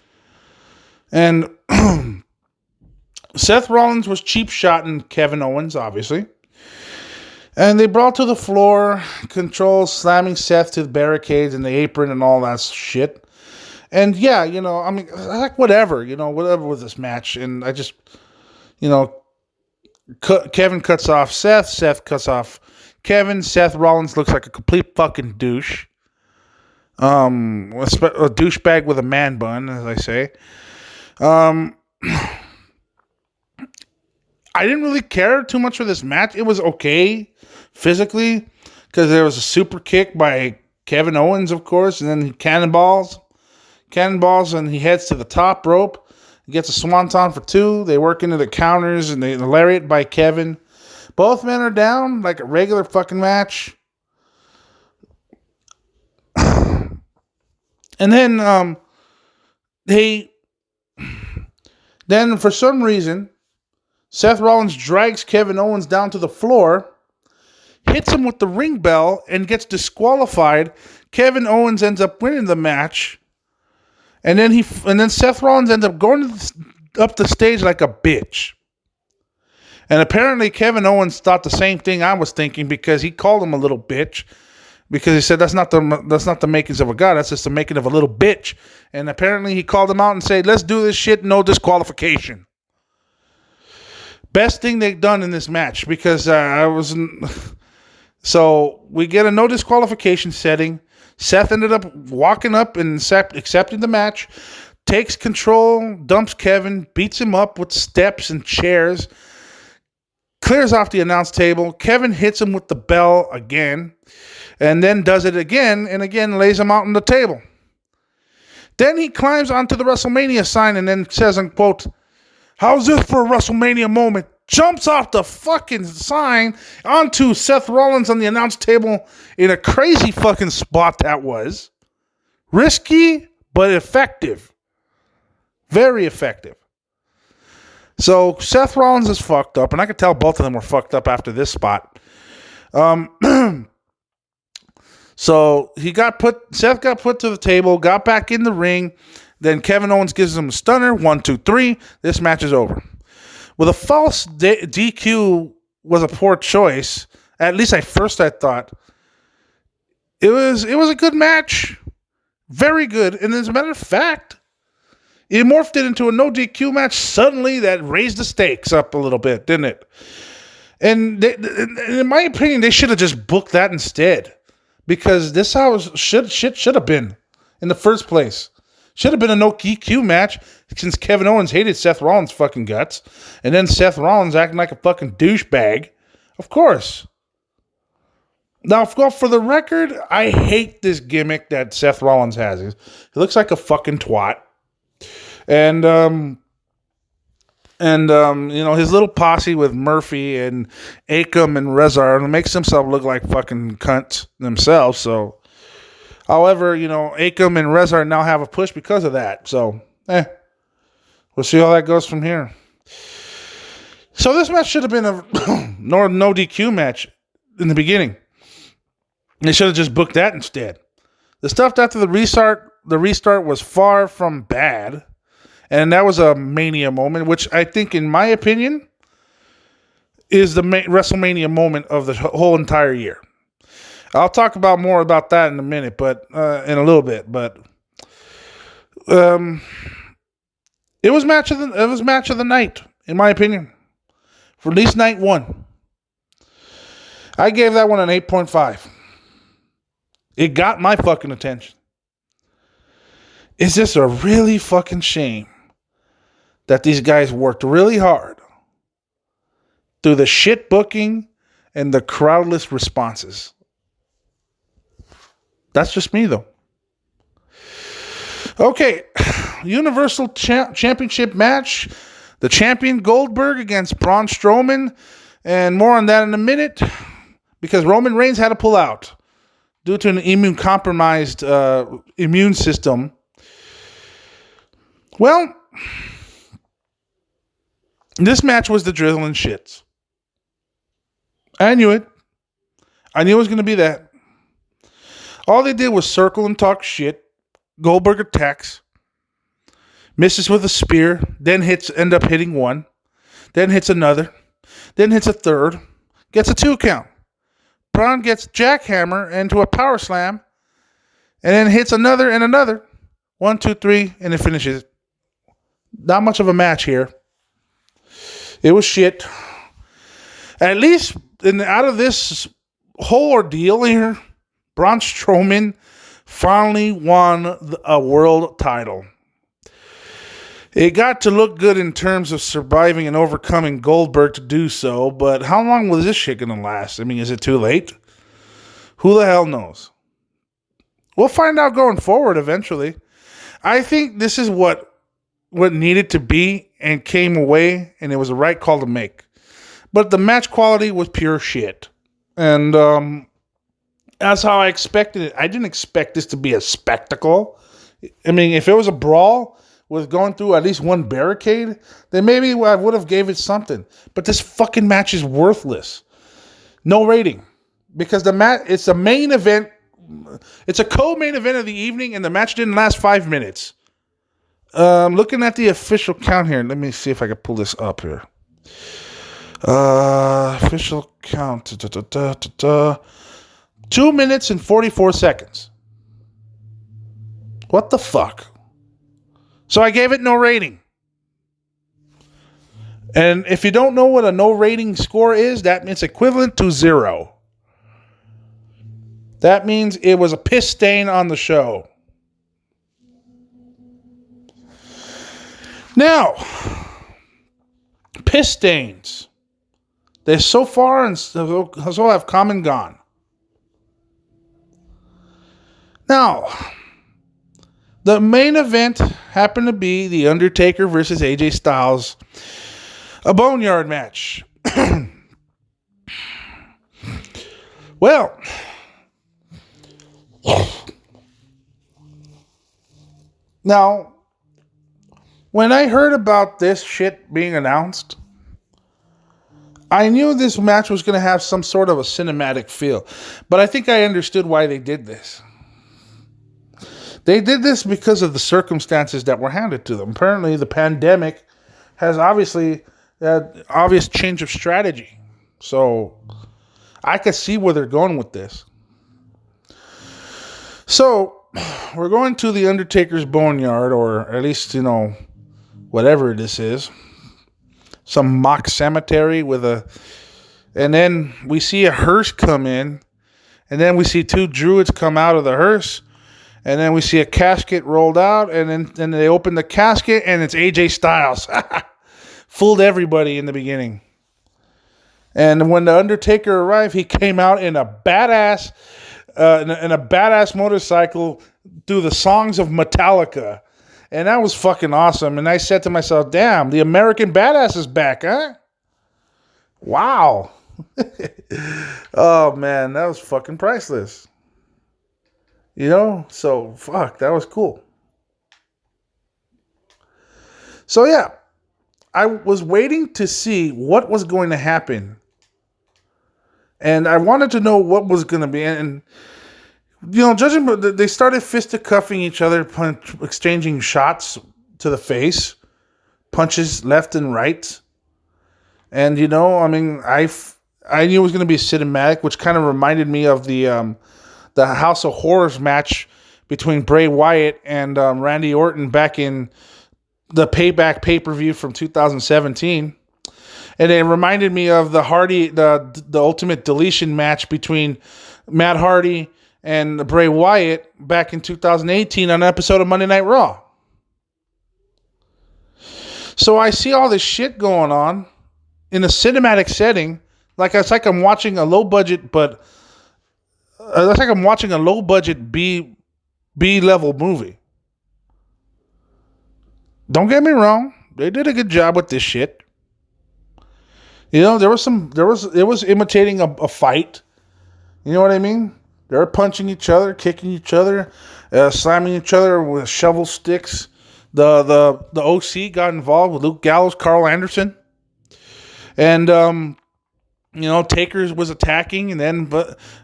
And Seth Rollins was cheap shotting Kevin Owens, obviously. And they brought to the floor, Control slamming Seth to the barricades and the apron and all that shit. And yeah, whatever with this match. And I just, Kevin cuts off Seth. Seth cuts off Kevin. Seth Rollins looks like a complete fucking douche. A douchebag with a man bun, as I say. I didn't really care too much for this match. It was okay. physically, because there was a super kick by Kevin Owens, of course, and then he cannonballs, and he heads to the top rope. He gets a swanton for 2. They work into the counters, and the lariat by Kevin. Both men are down like a regular fucking match. And then then for some reason, Seth Rollins drags Kevin Owens down to the floor, hits him with the ring bell, and gets disqualified. Kevin Owens ends up winning the match, and then Seth Rollins ends up going up the stage like a bitch. And apparently Kevin Owens thought the same thing I was thinking, because he called him a little bitch. Because he said that's not the makings of a god, that's just the making of a little bitch. And apparently he called him out and said, let's do this shit, no disqualification. Best thing they've done in this match, because so we get a no disqualification setting. Seth ended up walking up and accepting the match, takes control, dumps Kevin, beats him up with steps and chairs, clears off the announce table. Kevin hits him with the bell again, and then does it again, and again lays him out on the table. Then he climbs onto the WrestleMania sign and then says, unquote, how's this for a WrestleMania moment? Jumps off the fucking sign onto Seth Rollins on the announce table in a crazy fucking spot that was. Risky, but effective. Very effective. So Seth Rollins is fucked up, and I could tell both of them were fucked up after this spot. So Seth got put to the table, got back in the ring. Then Kevin Owens gives him a stunner. 1, 2, 3. This match is over. With a false DQ was a poor choice. At least I thought. It was a good match. Very good. And as a matter of fact, it morphed it into a no DQ match suddenly that raised the stakes up a little bit, didn't it? And in my opinion, they should have just booked that instead. Because this how shit should have been in the first place. Should have been a no DQ match, since Kevin Owens hated Seth Rollins' fucking guts. And then Seth Rollins acting like a fucking douchebag. Of course. Now, for the record, I hate this gimmick that Seth Rollins has. He looks like a fucking twat. And his little posse with Murphy and Akam and Rezar makes himself look like fucking cunts themselves. So, however, Akam and Rezar now have a push because of that. So, we'll see how that goes from here. So this match should have been a no DQ match in the beginning. They should have just booked that instead. The stuff after the restart was far from bad. And that was a Mania moment, which I think, in my opinion, is the WrestleMania moment of the whole entire year. I'll talk more about that in a minute, but in a little bit. But it was match of the night, in my opinion, for at least night 1. I gave that one an 8.5. It got my fucking attention. It's just a really fucking shame that these guys worked really hard through the shit booking and the crowdless responses. That's just me, though. Okay, Universal Championship match. The champion Goldberg against Braun Strowman. And more on that in a minute, because Roman Reigns had to pull out due to an immune-compromised immune system. Well, this match was the drizzling shits. I knew it. I knew it was going to be that. All they did was circle and talk shit. Goldberg attacks. Misses with a spear. Then end up hitting one. Then hits another. Then hits a third. Gets a 2 count. Braun gets jackhammer into a power slam. And then hits another and another. 1, 2, 3. And it finishes. Not much of a match here. It was shit. At least out of this whole ordeal here, Braun Strowman finally won a world title. It got to look good in terms of surviving and overcoming Goldberg to do so, but how long was this shit going to last? I mean, is it too late? Who the hell knows? We'll find out going forward eventually. I think this is what needed to be and came away, and it was the right call to make. But the match quality was pure shit. And that's how I expected it. I didn't expect this to be a spectacle. I mean, if it was a brawl with going through at least one barricade, then maybe I would have gave it something. But this fucking match is worthless. No rating. Because it's a main event. It's a co-main event of the evening, and the match didn't last 5 minutes. Looking at the official count here. Let me see if I can pull this up here. Official count. 2 minutes and 44 seconds. What the fuck? So I gave it no rating. And if you don't know what a no rating score is, that means equivalent to 0. That means it was a piss stain on the show. Now, piss stains. They so far and so have come and gone. Now, the main event happened to be The Undertaker versus AJ Styles, a boneyard match. Well, now, when I heard about this shit being announced, I knew this match was going to have some sort of a cinematic feel. But I think I understood why they did this. They did this because of the circumstances that were handed to them. Apparently, the pandemic has obviously an obvious change of strategy. So, I could see where they're going with this. So, we're going to the Undertaker's Boneyard, or at least, whatever this is. Some mock cemetery and then we see a hearse come in, and then we see 2 druids come out of the hearse, and then we see a casket rolled out, and then they open the casket, and it's AJ Styles. Fooled everybody in the beginning. And when the Undertaker arrived, he came out in a badass motorcycle through the songs of Metallica. And that was fucking awesome. And I said to myself, damn, the American Badass is back, huh? Wow. Oh, man, that was fucking priceless. So, fuck, that was cool. So, yeah, I was waiting to see what was going to happen. And I wanted to know what was going to be. And judging, they started fisticuffing each other, exchanging shots to the face, punches left and right. And, I knew it was going to be cinematic, which kind of reminded me of the House of Horrors match between Bray Wyatt and Randy Orton back in the Payback pay-per-view from 2017. And it reminded me of the Ultimate Deletion match between Matt Hardy and Bray Wyatt back in 2018 on an episode of Monday Night Raw. So I see all this shit going on in a cinematic setting. It's like I'm watching a low budget, but it's like I'm watching a low budget B level movie. Don't get me wrong, they did a good job with this it was imitating a fight. You know what I mean? They were punching each other, kicking each other, slamming each other with shovel sticks. The OC got involved with Luke Gallows, Carl Anderson. And, Taker was attacking, and then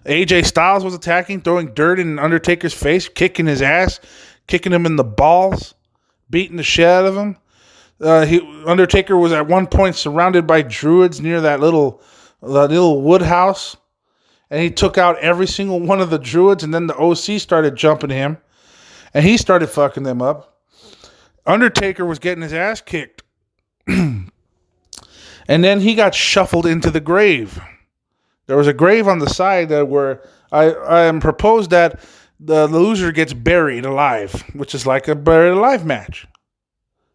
AJ Styles was attacking, throwing dirt in Undertaker's face, kicking his ass, kicking him in the balls, beating the shit out of him. Undertaker was at one point surrounded by druids near that little wood house. And he took out every single one of the druids, and then the OC started jumping him, and he started fucking them up. Undertaker was getting his ass kicked. And then he got shuffled into the grave. There was a grave on the side where I proposed that the loser gets buried alive, which is like a buried alive match.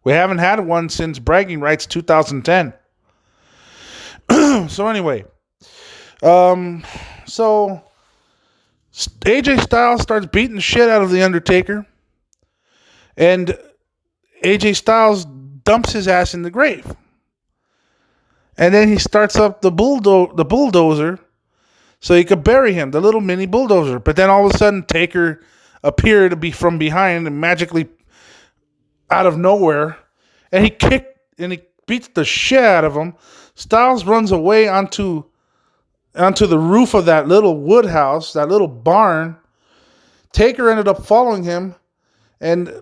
We haven't had one since Bragging Rights 2010. So anyway, so AJ Styles starts beating the shit out of The Undertaker, and AJ Styles dumps his ass in the grave. And then he starts up the bulldozer so he could bury him, the little mini bulldozer. But then all of a sudden, Taker appeared to be from behind and magically out of nowhere, and he beats the shit out of him. Styles runs away onto the roof of that little wood house, that little barn. Taker ended up following him, and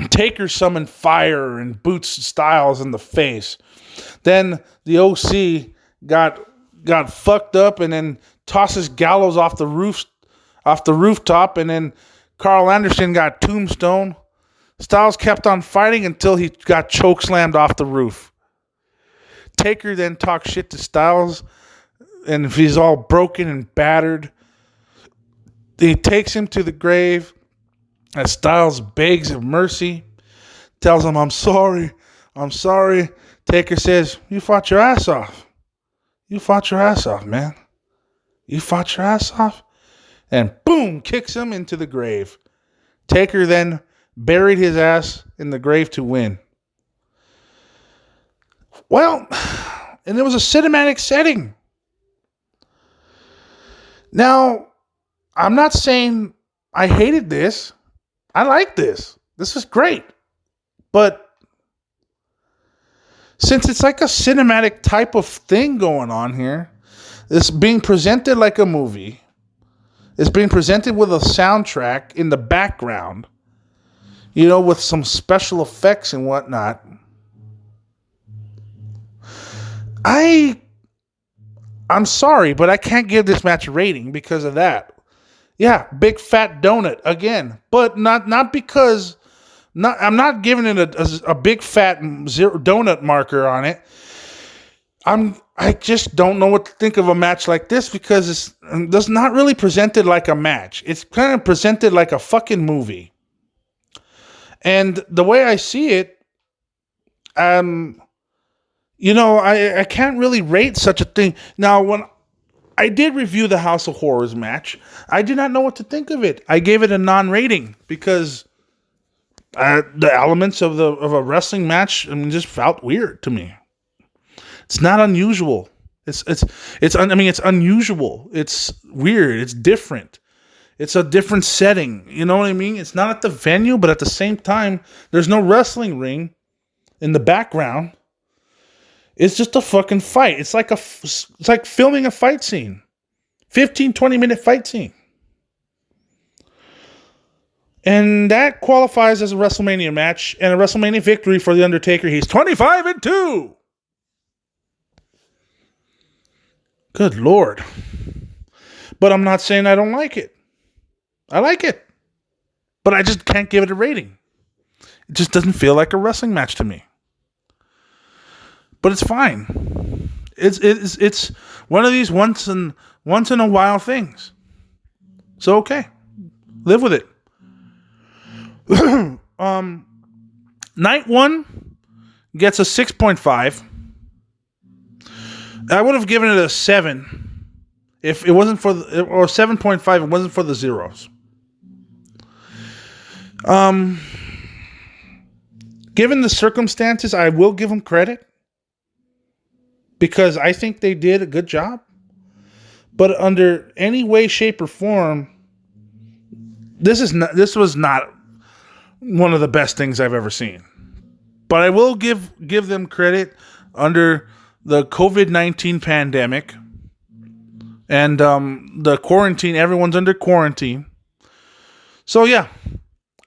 Taker summoned fire and boots Styles in the face. Then the OC got fucked up and then tosses Gallows off the rooftop, and then Carl Anderson got tombstone. Styles kept on fighting until he got chokeslammed off the roof. Taker then talks shit to Styles, and if he's all broken and battered, he takes him to the grave, and Styles begs of mercy, tells him, I'm sorry. Taker says, you fought your ass off. You fought your ass off, man. You fought your ass off. And boom, kicks him into the grave. Taker then buried his ass in the grave to win. Well, and it was a cinematic setting. Now, I'm not saying I hated this. I like this. This is great. But since it's like a cinematic type of thing going on here, it's being presented like a movie. It's being presented with a soundtrack in the background, with some special effects and whatnot. I'm sorry, but I can't give this match a rating because of that. Yeah, big fat donut again, but not because. I'm not giving it a big fat donut marker on it. I just don't know what to think of a match like this because it's not really presented like a match. It's kind of presented like a fucking movie. And the way I see it, I can't really rate such a thing. Now, when I did review the House of Horrors match, I did not know what to think of it. I gave it a non-rating because the elements of a wrestling match, just felt weird to me. It's not unusual. It's unusual. It's weird. It's different. It's a different setting. You know what I mean? It's not at the venue, but at the same time, there's no wrestling ring in the background. It's just a fucking fight. It's like filming a fight scene. 15, 20-minute fight scene. And that qualifies as a WrestleMania match and a WrestleMania victory for The Undertaker. He's 25-2. Good Lord. But I'm not saying I don't like it. I like it. But I just can't give it a rating. It just doesn't feel like a wrestling match to me. But it's fine. It's one of these once in a while things. So okay. Live with it. Night 1 gets a 6.5. I would have given it a 7 if it wasn't for or 7.5 if it wasn't for the zeros. Given the circumstances, I will give them credit because I think they did a good job. But under any way, shape, or form, this was not one of the best things I've ever seen. But I will give them credit under the COVID-19 pandemic and the quarantine. Everyone's under quarantine. So yeah,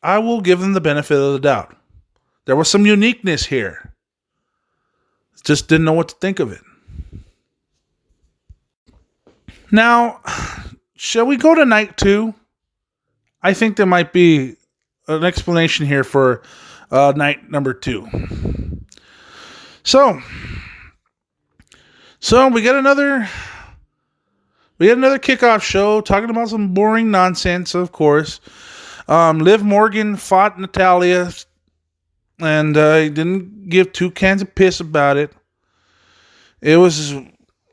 I will give them the benefit of the doubt. There was some uniqueness here. Just didn't know what to think of it. Now, shall we go to night 2? I think there might be an explanation here for night number 2. So we get another kickoff show talking about some boring nonsense, of course. Liv Morgan fought Natalya. and I didn't give two cans of piss about it. It was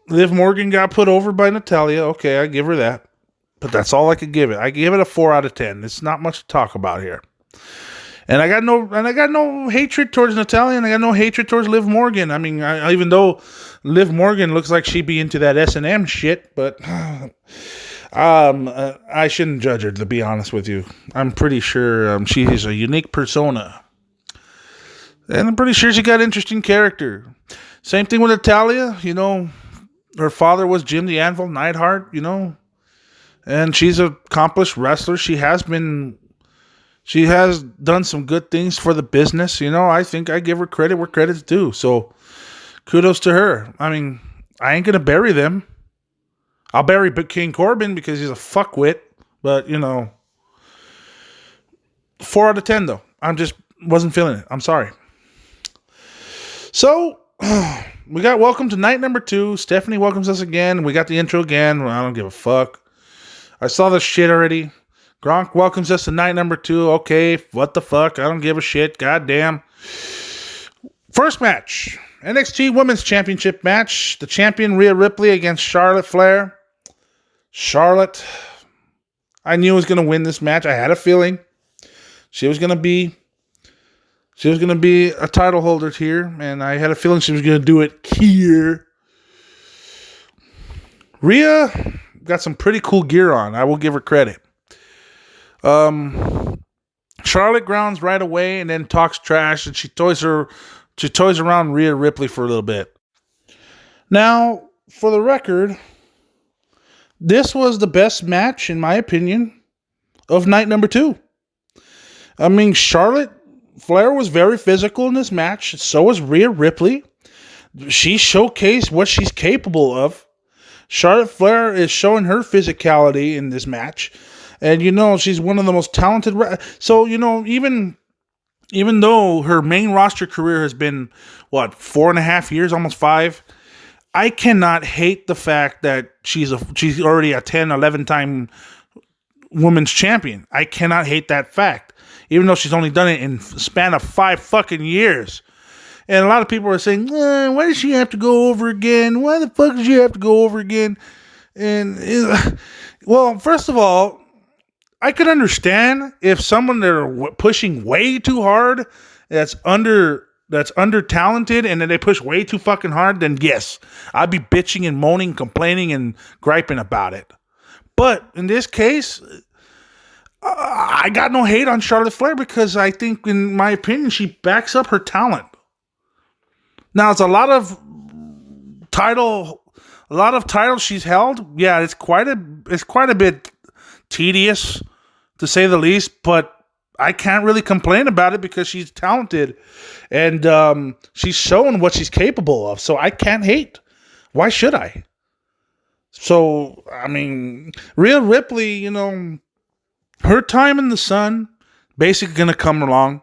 Liv Morgan got put over by Natalya. Okay, I give her that. But that's all I could give it. I give it a 4 out of 10. It's not much to talk about here. And I got no hatred towards Natalya, and I got no hatred towards Liv Morgan. I mean, even though Liv Morgan looks like she'd be into that S&M shit, but I shouldn't judge her, to be honest with you. I'm pretty sure she is a unique persona. And I'm pretty sure she got interesting character. Same thing with Natalya. You know, her father was Jim the Anvil Neidhart, you know. And she's an accomplished wrestler. She has done some good things for the business. You know, I think I give her credit where credit's due. So kudos to her. I mean, I ain't going to bury them. I'll bury King Corbin because he's a fuckwit. But, you know, 4 out of 10, though. Wasn't feeling it. I'm sorry. So, we got welcome to night number 2. Stephanie welcomes us again. We got the intro again. Well, I don't give a fuck. I saw this shit already. Gronk welcomes us to night number 2. Okay, what the fuck? I don't give a shit. Goddamn. First match. NXT Women's Championship match. The champion Rhea Ripley against Charlotte Flair. Charlotte, I knew was going to win this match. I had a feeling she was going to be a title holder here, and I had a feeling she was going to do it here. Rhea got some pretty cool gear on. I will give her credit. Charlotte grounds right away and then talks trash, and she toys around Rhea Ripley for a little bit. Now, for the record, this was the best match, in my opinion, of night number 2. I mean, Charlotte Flair was very physical in this match. So was Rhea Ripley. She showcased what she's capable of. Charlotte Flair is showing her physicality in this match. And, you know, she's one of the most talented. So, you know, even though her main roster career has been, 4.5 years, almost 5, I cannot hate the fact that she's already a 10, 11-time women's champion. I cannot hate that fact. Even though she's only done it in a span of 5 fucking years. And a lot of people are saying, why does she have to go over again? Why the fuck does she have to go over again? And, well, first of all, I could understand if someone they're pushing way too hard, that's under talented, and then they push way too fucking hard, then yes, I'd be bitching and moaning, complaining, and griping about it. But in this case, I got no hate on Charlotte Flair because I think, in my opinion, she backs up her talent. Now, it's a lot of titles she's held. Yeah, it's quite a bit tedious, to say the least, but I can't really complain about it because she's talented and she's showing what she's capable of. So I can't hate. Why should I? So, I mean, Rhea Ripley, you know, her time in the sun basically going to come along.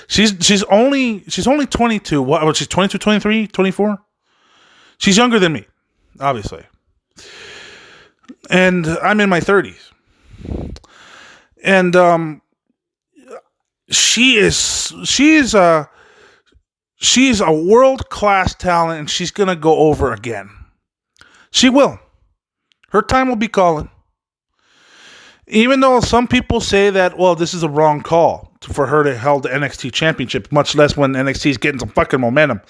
She's only 22. What? She's 22, 23, 24? She's younger than me, obviously. And I'm in my 30s. And she's a world-class talent, and she's going to go over again. She will. Her time will be calling. Even though some people say that, well, this is a wrong call for her to hold the NXT championship, much less when NXT is getting some fucking momentum.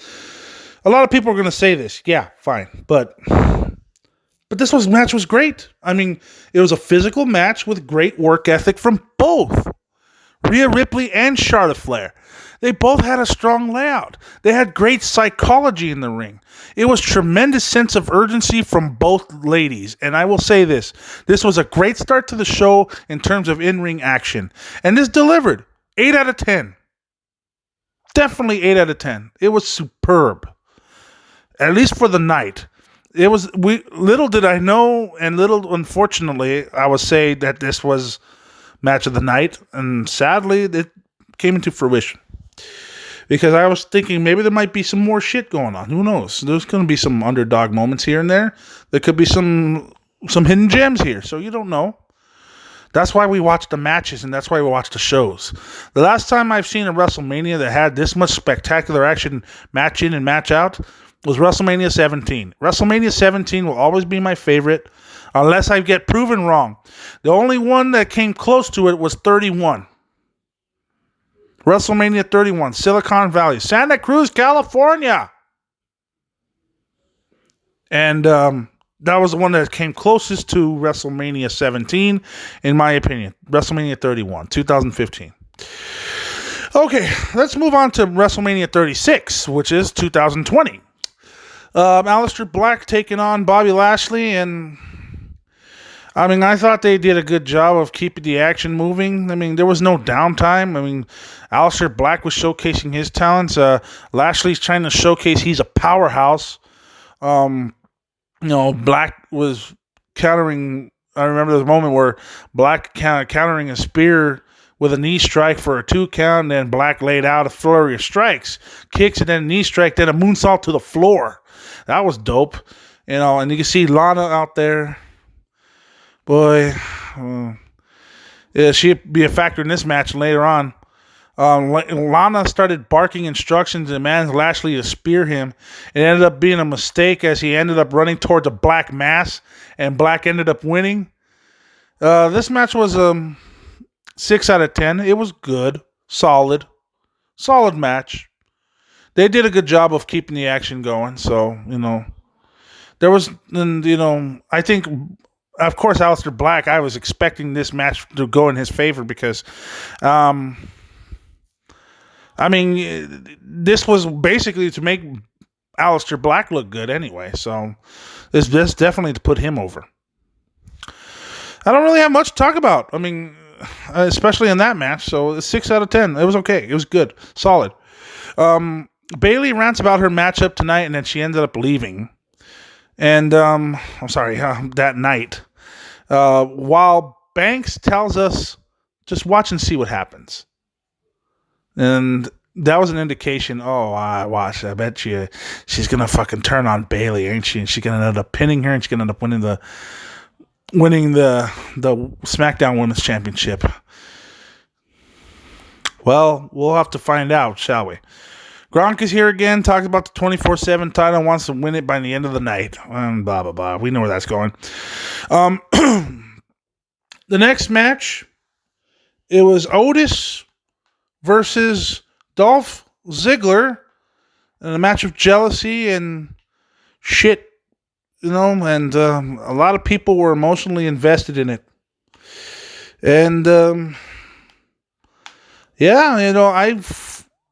A lot of people are going to say this. Yeah, fine. But this match was great. I mean, it was a physical match with great work ethic from both Rhea Ripley and Charlotte Flair. They both had a strong layout. They had great psychology in the ring. It was tremendous sense of urgency from both ladies. And I will say this was a great start to the show in terms of in-ring action. And this delivered 8 out of 10. Definitely 8 out of 10. It was superb. At least for the night. Little did I know, and little, unfortunately, I would say that this was match of the night. And sadly, it came into fruition. Because I was thinking maybe there might be some more shit going on. Who knows? There's going to be some underdog moments here and there. There could be some hidden gems here. So you don't know. That's why we watch the matches, and that's why we watch the shows. The last time I've seen a WrestleMania that had this much spectacular action, match in and match out, was WrestleMania 17. WrestleMania 17 will always be my favorite, unless I get proven wrong. The only one that came close to it was 31. WrestleMania 31, Silicon Valley, Santa Cruz, California. And that was the one that came closest to WrestleMania 17, in my opinion. WrestleMania 31, 2015. Okay, let's move on to WrestleMania 36, which is 2020. Aleister Black taking on Bobby Lashley, and I mean, I thought they did a good job of keeping the action moving. I mean, there was no downtime. I mean, Aleister Black was showcasing his talents. Lashley's trying to showcase he's a powerhouse. Black was countering. I remember the moment where Black countering a spear with a knee strike for a 2 count, and then Black laid out a flurry of strikes, kicks, and then a knee strike, then a moonsault to the floor. That was dope. And you can see Lana out there. Boy, she'd be a factor in this match later on. Lana started barking instructions and demands Lashley to spear him. It ended up being a mistake as he ended up running towards a black mass, and Black ended up winning. This match was 6 out of 10. It was good, solid match. They did a good job of keeping the action going. So there was, I think. Of course, Aleister Black, I was expecting this match to go in his favor because, this was basically to make Aleister Black look good anyway. So, this definitely to put him over. I don't really have much to talk about. I mean, especially in that match. So, 6 out of 10. It was okay. It was good. Solid. Bayley rants about her matchup tonight, and then she ended up leaving. And, that night. While Banks tells us, just watch and see what happens. And that was an indication, I bet she's going to fucking turn on Bayley, ain't she? And she's going to end up pinning her, and she's going to end up winning the SmackDown Women's Championship. Well, we'll have to find out, shall we? Gronk is here again, talks about the 24/7 title, wants to win it by the end of the night, and blah, blah, blah. We know where that's going. The next match, it was Otis versus Dolph Ziggler in a match of jealousy and shit, and a lot of people were emotionally invested in it. And,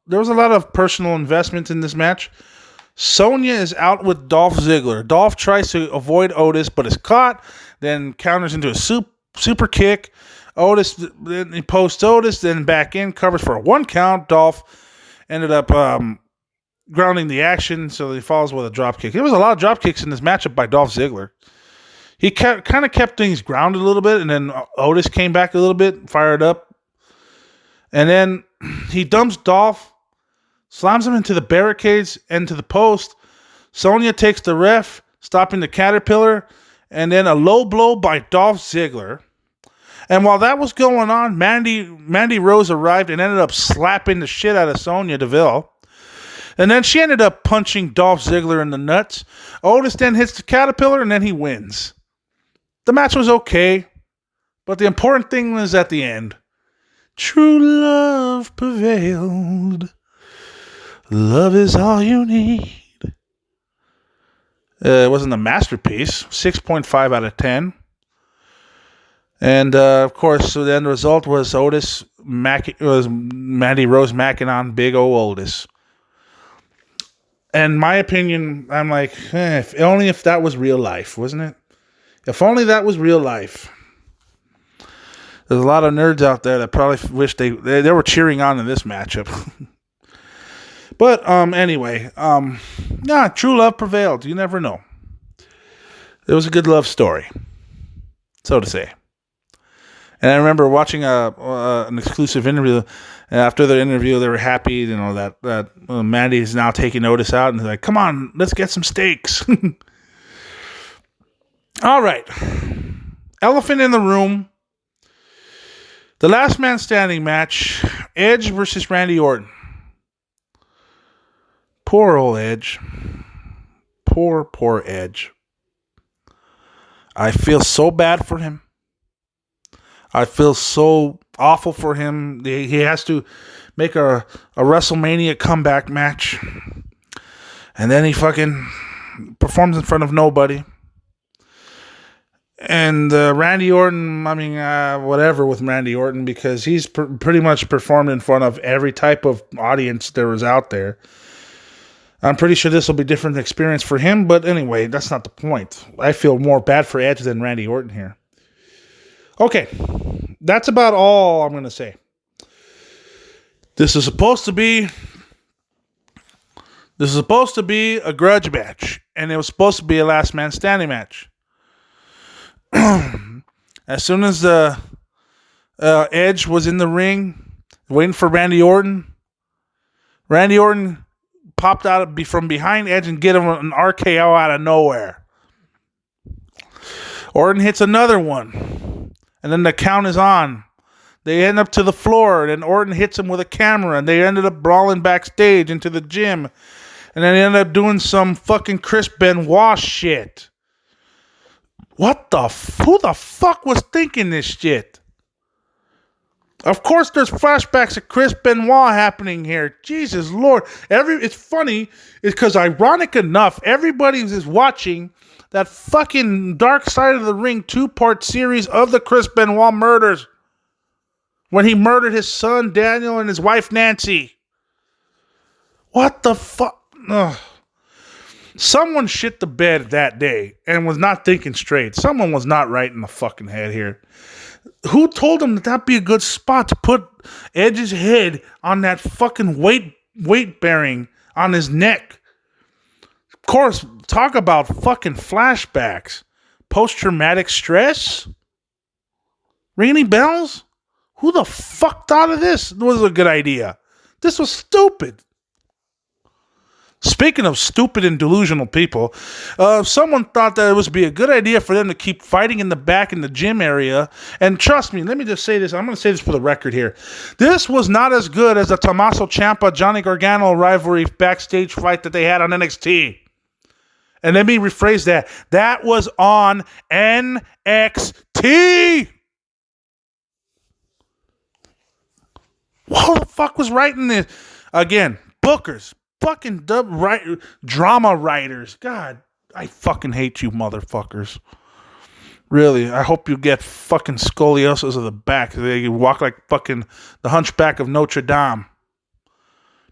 there was a lot of personal investment in this match. Sonya is out with Dolph Ziggler. Dolph tries to avoid Otis, but is caught. Then counters into a super kick. Otis, then he posts Otis, then back in, covers for a 1 count. Dolph ended up grounding the action, so he follows with a drop kick. There was a lot of drop kicks in this matchup by Dolph Ziggler. He kind of kept things grounded a little bit, and then Otis came back a little bit, fired up. And then he dumps Dolph, slams him into the barricades and to the post. Sonya takes the ref, stopping the caterpillar, and then a low blow by Dolph Ziggler. And while that was going on, Mandy Rose arrived and ended up slapping the shit out of Sonya Deville. And then she ended up punching Dolph Ziggler in the nuts. Otis then hits the caterpillar, and then he wins. The match was okay, but the important thing was at the end. True love prevailed. Love is all you need. It wasn't a masterpiece. 6.5 out of 10. And, of course, so the end result was Mandy Rose macking on big old Otis. And my opinion, I'm like, if that was real life, wasn't it? If only that was real life. There's a lot of nerds out there that probably wish they were cheering on in this matchup. But anyway, true love prevailed. You never know. It was a good love story, so to say. And I remember watching an exclusive interview. And after the interview, they were happy, that Mandy is now taking Otis out, and they're like, "Come on, let's get some steaks." All right, elephant in the room. The last man standing match, Edge versus Randy Orton. Poor old Edge. Poor Edge. I feel so bad for him. I feel so awful for him. He has to make a WrestleMania comeback match. And then he fucking performs in front of nobody. And Randy Orton, I mean, whatever with Randy Orton, because he's pretty much performed in front of every type of audience there was out there. I'm pretty sure this will be a different experience for him, but anyway, that's not the point. I feel more bad for Edge than Randy Orton here. Okay, that's about all I'm going to say. This is supposed to be a grudge match, and it was supposed to be a last man standing match. As soon as the Edge was in the ring, waiting for Randy Orton popped out from behind Edge and get him an RKO out of nowhere. Orton hits another one, and then the count is on. They end up to the floor, and Orton hits him with a camera, and they ended up brawling backstage into the gym, and then they ended up doing some fucking Chris Benoit shit. Who the fuck was thinking this shit? Of course, there's flashbacks of Chris Benoit happening here. Jesus Lord. It's funny, because ironic enough, everybody is watching that fucking Dark Side of the Ring 2-part series of the Chris Benoit murders. When he murdered his son Daniel and his wife Nancy. What the fuck? Ugh. Someone shit the bed that day and was not thinking straight. Someone was not right in the fucking head here. Who told him that that'd be a good spot to put Edge's head on that fucking weight bearing on his neck? Of course, talk about fucking flashbacks. Post-traumatic stress? Ring any bells? Who the fuck thought of this? It was a good idea. This was stupid. Speaking of stupid and delusional people, someone thought that it would be a good idea for them to keep fighting in the back in the gym area. And trust me, let me just say this. I'm going to say this for the record here. This was not as good as the Tommaso Ciampa Johnny Gargano rivalry backstage fight that they had on NXT. And let me rephrase that. That was on NXT. Who the fuck was writing this? Again, bookers. Fucking drama writers. God, I fucking hate you motherfuckers. Really, I hope you get fucking scoliosis of the back. They walk like fucking the Hunchback of Notre Dame.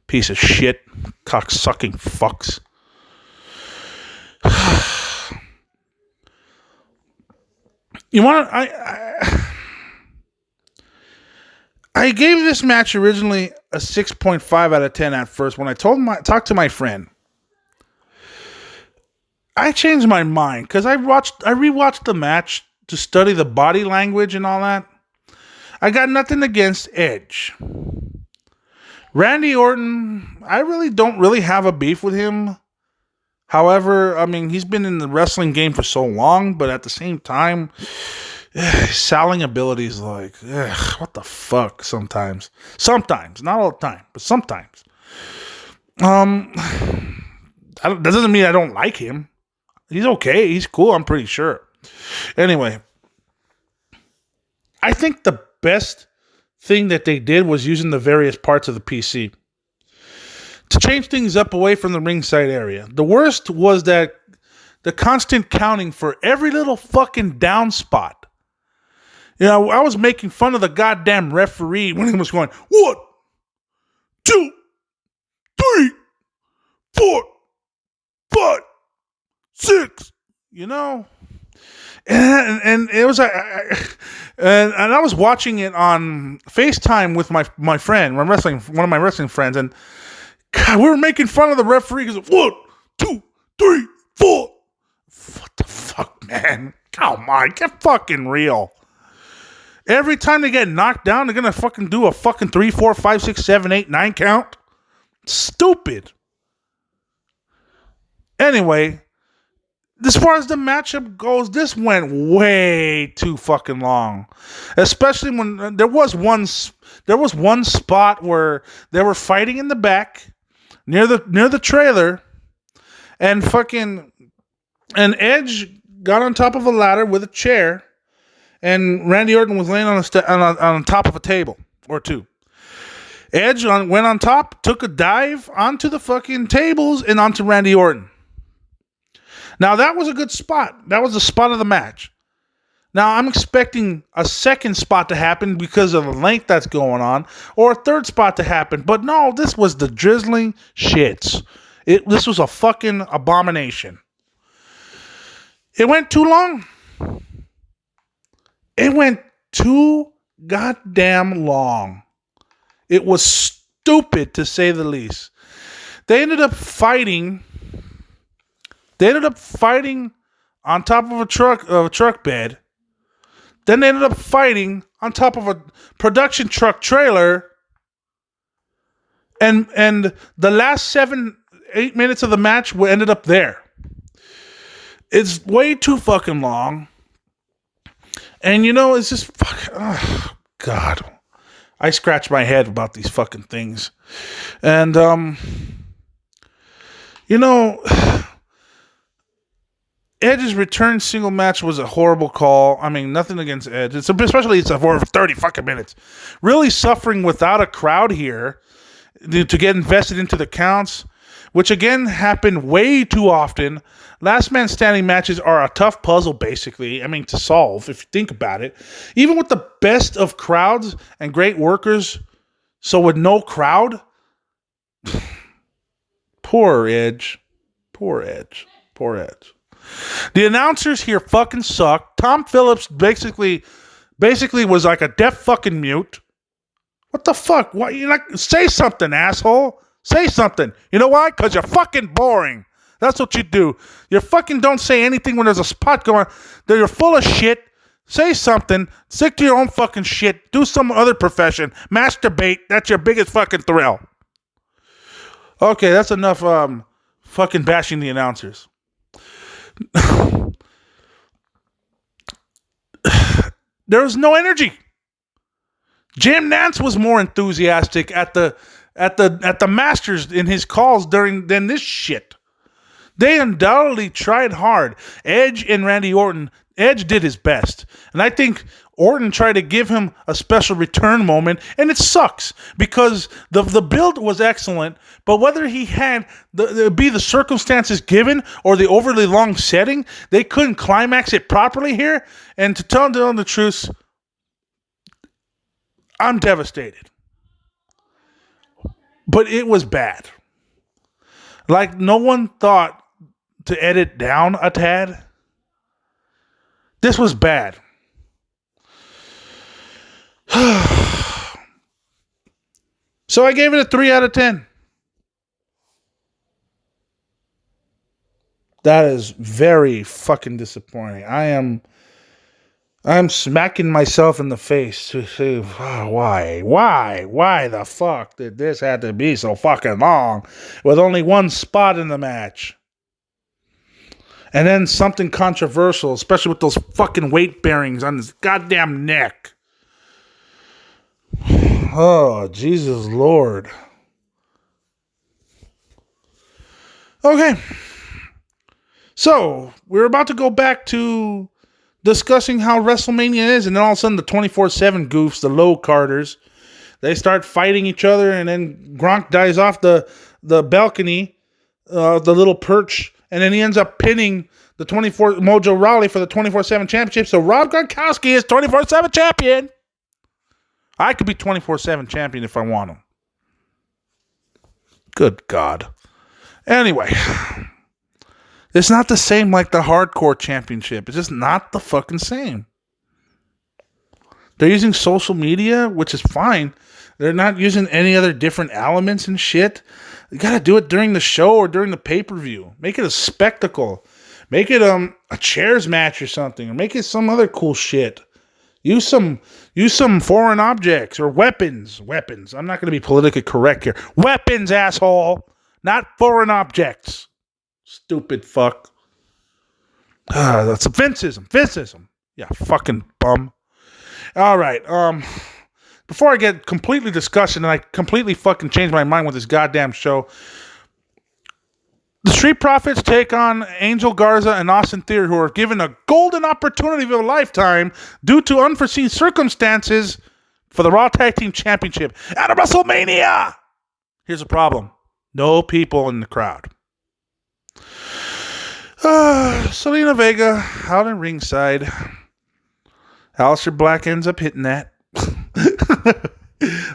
Piece of shit. Cock-sucking fucks. You want to... I gave this match originally a 6.5 out of 10 at first when I talked to my friend. I changed my mind because I rewatched the match to study the body language and all that. I got nothing against Edge. Randy Orton, I really don't really have a beef with him. However, I mean, he's been in the wrestling game for so long, but at the same time... his selling abilities, like, what the fuck, sometimes, not all the time, but sometimes, that doesn't mean I don't like him. He's okay, he's cool, I'm pretty sure. Anyway, I think the best thing that they did was using the various parts of the PC to change things up away from the ringside area. The worst was that the constant counting for every little fucking down spot. You know, I was making fun of the goddamn referee when he was going, 1, 2, 3, 4, 5, 6. You know, and it was and I was watching it on FaceTime with my friend, one of my wrestling friends, and God, we were making fun of the referee because 1, 2, 3, 4. What the fuck, man? Come on, get fucking real. Every time they get knocked down, they're going to fucking do a fucking 3, 4, 5, 6, 7, 8, 9 count. Stupid. Anyway, as far as the matchup goes, this went way too fucking long. Especially when there was one spot where they were fighting in the back near the trailer, and Edge got on top of a ladder with a chair, and Randy Orton was laying on top of a table or two. Edge went on top, took a dive onto the fucking tables and onto Randy Orton. Now, that was a good spot. That was the spot of the match. Now, I'm expecting a second spot to happen because of the length that's going on, or a third spot to happen. But no, this was the drizzling shits. This was a fucking abomination. It went too long. It went too goddamn long. It was stupid, to say the least. They ended up fighting on top of a truck bed. Then they ended up fighting on top of a production truck trailer. And the last 7-8 minutes of the match ended up there. It's way too fucking long. And it's just fucking, oh, God. I scratch my head about these fucking things. And, Edge's return single match was a horrible call. I mean, nothing against Edge. Especially it's for 30 fucking minutes. Really suffering without a crowd here to get invested into the counts, which again happened way too often. Last man standing matches are a tough puzzle, basically. I mean, to solve, if you think about it. Even with the best of crowds and great workers, so with no crowd, poor Edge. The announcers here fucking suck. Tom Phillips basically was like a deaf fucking mute. What the fuck? Why you like say something, asshole? Say something. You know why? Because you're fucking boring. That's what you do. You fucking don't say anything when there's a spot going. You're full of shit. Say something. Stick to your own fucking shit. Do some other profession. Masturbate. That's your biggest fucking thrill. Okay, that's enough fucking bashing the announcers. There was no energy. Jim Nance was more enthusiastic at the Masters in his calls than this shit. They undoubtedly tried hard. Edge and Randy Orton. Edge did his best, and I think Orton tried to give him a special return moment, and it sucks because the build was excellent, but whether he had the circumstances given or the overly long setting, they couldn't climax it properly here. And to tell the truth, I'm devastated. But it was bad. Like, no one thought to edit down a tad. This was bad. So I gave it a 3 out of 10. That is very fucking disappointing. I'm smacking myself in the face to say, oh, why the fuck did this have to be so fucking long with only one spot in the match? And then something controversial, especially with those fucking weight bearings on his goddamn neck. Oh, Jesus Lord. Okay. So, we're about to go back to discussing how WrestleMania is, and then all of a sudden the 24/7 goofs, the low carders, they start fighting each other, and then Gronk dies off the balcony, the little perch, and then he ends up pinning the Mojo Rawley for the 24/7 championship. So Rob Gronkowski is 24/7 champion. I could be 24/7 champion if I want him. Good God. Anyway, it's not the same like the hardcore championship. It's just not the fucking same. They're using social media, which is fine. They're not using any other different elements and shit. You gotta do it during the show or during the pay-per-view. Make it a spectacle. Make it a chairs match or something. Or make it some other cool shit. Use some foreign objects or weapons. Weapons. I'm not gonna be politically correct here. Weapons, asshole. Not foreign objects. Stupid fuck. That's Vinceism. Yeah, fucking bum. All right. Before I get completely disgusted and I completely fucking change my mind with this goddamn show, the Street Profits take on Angel Garza and Austin Theory, who are given a golden opportunity of a lifetime due to unforeseen circumstances for the Raw Tag Team Championship at Wrestlemania. Here's the problem. No people in the crowd. Selena Vega out in ringside. Aleister Black ends up hitting that.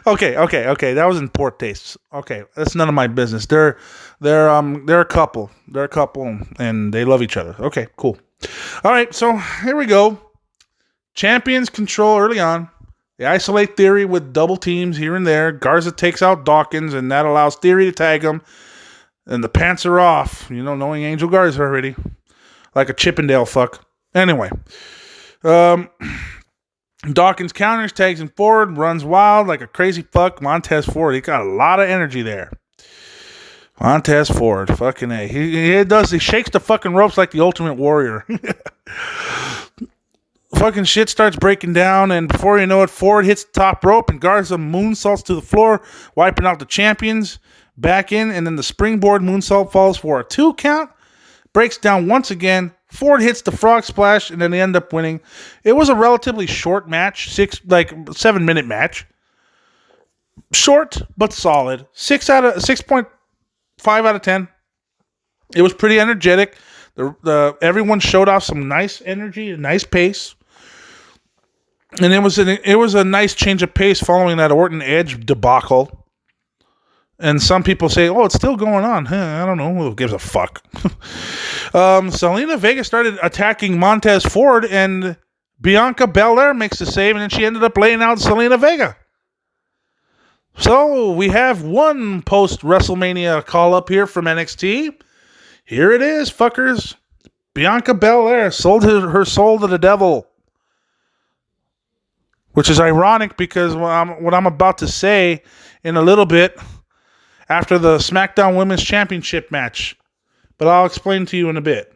Okay. That was in poor taste. Okay, that's none of my business. They're a couple. They're a couple, and they love each other. Okay, cool. All right, so here we go. Champions control early on. They isolate Theory with double teams here and there. Garza takes out Dawkins, and that allows Theory to tag him. And the pants are off. Knowing Angel Garza already, like a Chippendale fuck. Anyway, Dawkins counters, tags him forward, runs wild like a crazy fuck. Montez Ford, he got a lot of energy there. Montez Ford, fucking A. He shakes the fucking ropes like the Ultimate Warrior. Fucking shit starts breaking down, and before you know it, Ford hits the top rope, and Garza moonsaults to the floor, wiping out the champions. Back in, and then the springboard moonsault falls for a 2 count. Breaks down once again. Ford hits the frog splash, and then they end up winning. It was a relatively short match, 7-minute match. Short but solid. 6.5 out of 10. It was pretty energetic. Everyone showed off some nice energy, a nice pace, and it was a nice change of pace following that Orton Edge debacle. And some people say, oh, it's still going on. I don't know. Who gives a fuck? Selena Vega started attacking Montez Ford, and Bianca Belair makes the save, and then she ended up laying out Selena Vega. So we have one post-WrestleMania call-up here from NXT. Here it is, fuckers. Bianca Belair sold her soul to the devil. Which is ironic because what I'm about to say in a little bit after the SmackDown Women's Championship match. But I'll explain to you in a bit.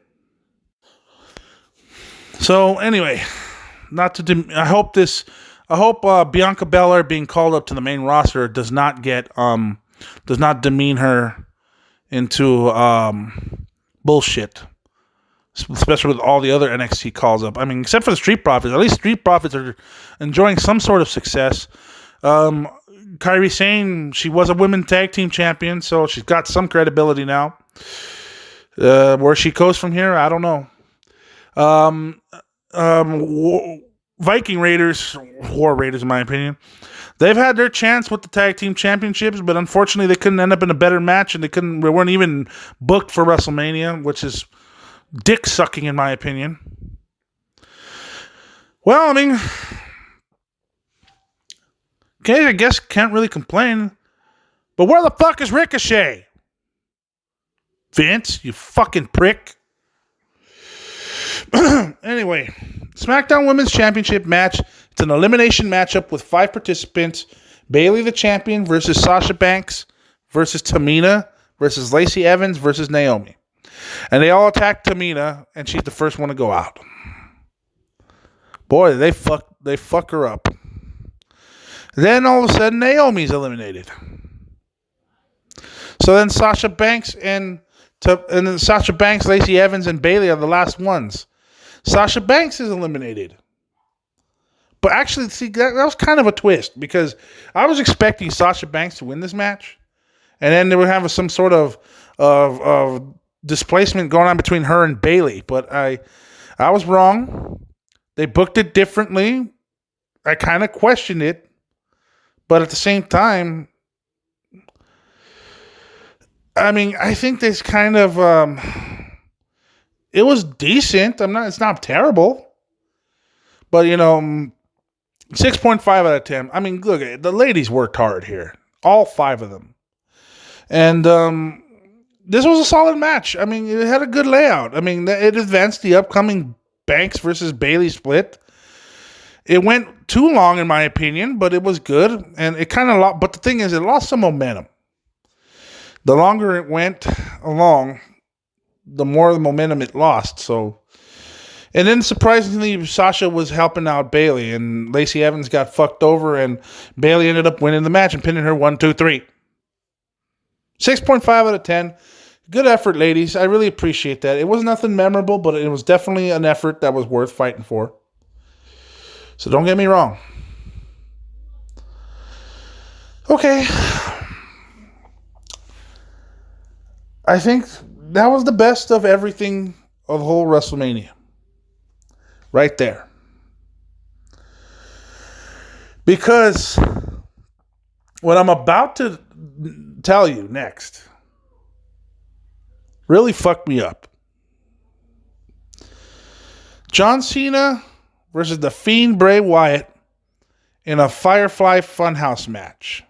So anyway, I hope Bianca Belair being called up to the main roster does not demean her into bullshit. Especially with all the other NXT calls up. I mean, except for the Street Profits. At least Street Profits are enjoying some sort of success. Kairi Sane, she was a women's tag team champion, so she's got some credibility now. Where she goes from here, I don't know. Viking Raiders, War Raiders in my opinion, they've had their chance with the tag team championships, but unfortunately they couldn't end up in a better match, and they weren't even booked for WrestleMania, which is dick sucking in my opinion. Well, I mean, okay, I guess can't really complain. But where the fuck is Ricochet? Vince, you fucking prick. Anyway, SmackDown Women's Championship match. It's an elimination matchup with 5 participants. Bayley the champion versus Sasha Banks versus Tamina versus Lacey Evans versus Naomi. And they all attack Tamina, and she's the first one to go out. Boy, they fuck her up. Then all of a sudden, Naomi's eliminated. So then Sasha Banks, Lacey Evans, and Bayley are the last ones. Sasha Banks is eliminated. But actually, see, that was kind of a twist, because I was expecting Sasha Banks to win this match, and then they would have some sort of displacement going on between her and Bayley. But I was wrong. They booked it differently. I kind of questioned it, but at the same time, I mean, I think this kind of it was decent. It's not terrible, but 6.5 out of 10. I mean, look, the ladies worked hard here, all 5 of them, and this was a solid match. I mean, it had a good layout. I mean, it advanced the upcoming Banks versus Bayley split. It went too long, in my opinion, but it was good, and it kind of lost. But the thing is, it lost some momentum. The longer it went along, the more the momentum it lost. So And then surprisingly, Sasha was helping out Bayley, and Lacey Evans got fucked over, and Bayley ended up winning the match and pinning her 1, 2, 3. 6.5 out of 10. Good effort, ladies. I really appreciate that. It was nothing memorable, but it was definitely an effort that was worth fighting for. So don't get me wrong. Okay. I think that was the best of everything of the whole WrestleMania. Right there. Because what I'm about to tell you next really fucked me up. John Cena versus The Fiend Bray Wyatt in a Firefly Funhouse match.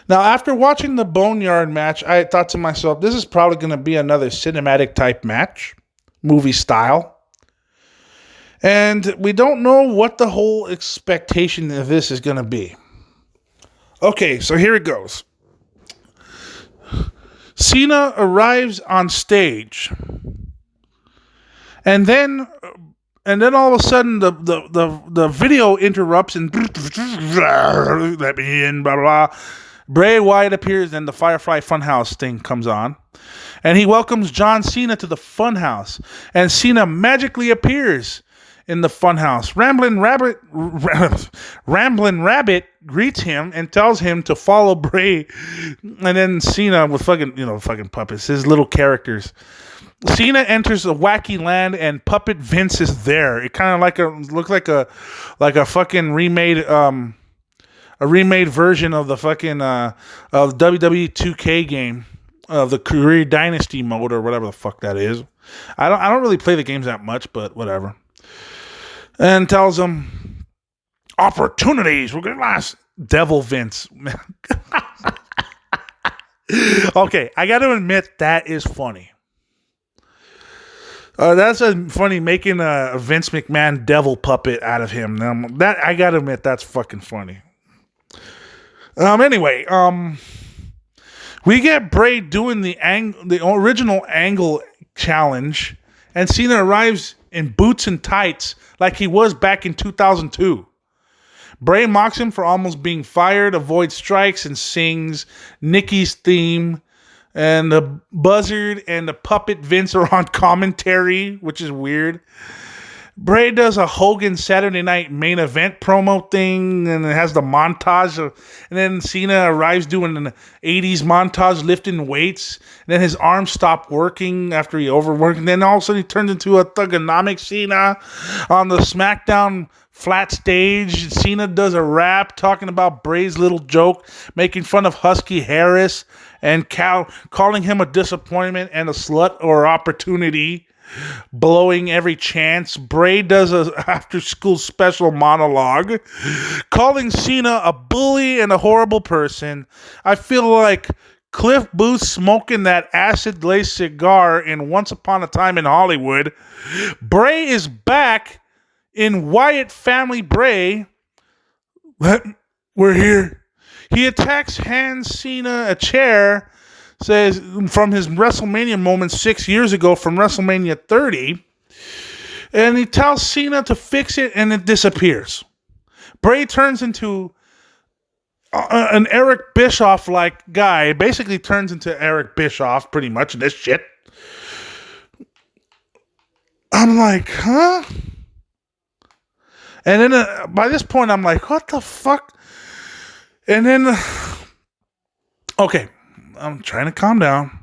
Now, after watching the Boneyard match, I thought to myself, this is probably going to be another cinematic type match, movie style. And we don't know what the whole expectation of this is going to be. Okay, so here it goes. Cena arrives on stage. And then all of a sudden the video interrupts and let me in, blah, blah, blah. Bray Wyatt appears and the Firefly Funhouse thing comes on. And he welcomes John Cena to the Funhouse. And Cena magically appears in the Funhouse. Ramblin' Rabbit greets him and tells him to follow Bray. And then Cena with fucking puppets, his little characters. Cena enters a wacky land and Puppet Vince is there. It kind of looks like a fucking remade version of the fucking of WWE 2K game of the Career Dynasty mode or whatever the fuck that is. I don't really play the games that much, but whatever. And tells him opportunities. We're gonna last. Devil Vince. Okay, I got to admit that is funny. That's funny, making a Vince McMahon devil puppet out of him. That I gotta admit, that's fucking funny. Anyway, we get Bray doing the original angle challenge, and Cena arrives in boots and tights like he was back in 2002. Bray mocks him for almost being fired, avoids strikes, and sings Nikki's theme. And the Buzzard and the Puppet Vince are on commentary, which is weird. Bray does a Hogan Saturday Night Main Event promo thing, and it has the montage. And then Cena arrives doing an 80s montage, lifting weights. And then his arms stop working after he overworked. And then all of a sudden he turns into a thugonomic Cena on the SmackDown flat stage. Cena does a rap talking about Bray's little joke, making fun of Husky Harris and calling him a disappointment and a slut or opportunity, blowing every chance. Bray does a after-school special monologue, calling Cena a bully and a horrible person. I feel like Cliff Booth smoking that acid-laced cigar in Once Upon a Time in Hollywood. Bray is back in Wyatt Family Bray. We're here. He attacks, hands Cena a chair, says from his WrestleMania moment 6 years ago from WrestleMania 30, and he tells Cena to fix it, and it disappears. Bray turns into an Eric Bischoff-like guy. Basically turns into Eric Bischoff, pretty much, in this shit. I'm like, huh? And then by this point, I'm like, what the fuck? And then, okay, I'm trying to calm down.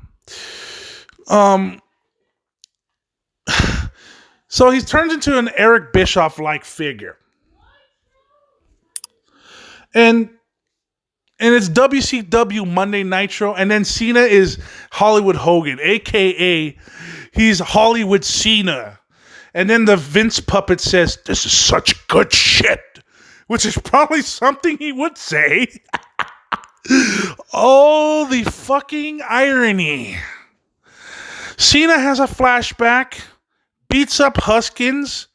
So he turns into an Eric Bischoff-like figure. And it's WCW Monday Nitro, and then Cena is Hollywood Hogan, a.k.a. he's Hollywood Cena. And then the Vince puppet says, "This is such good shit," which is probably something he would say. Oh, the fucking irony. Cena has a flashback, beats up Huskins,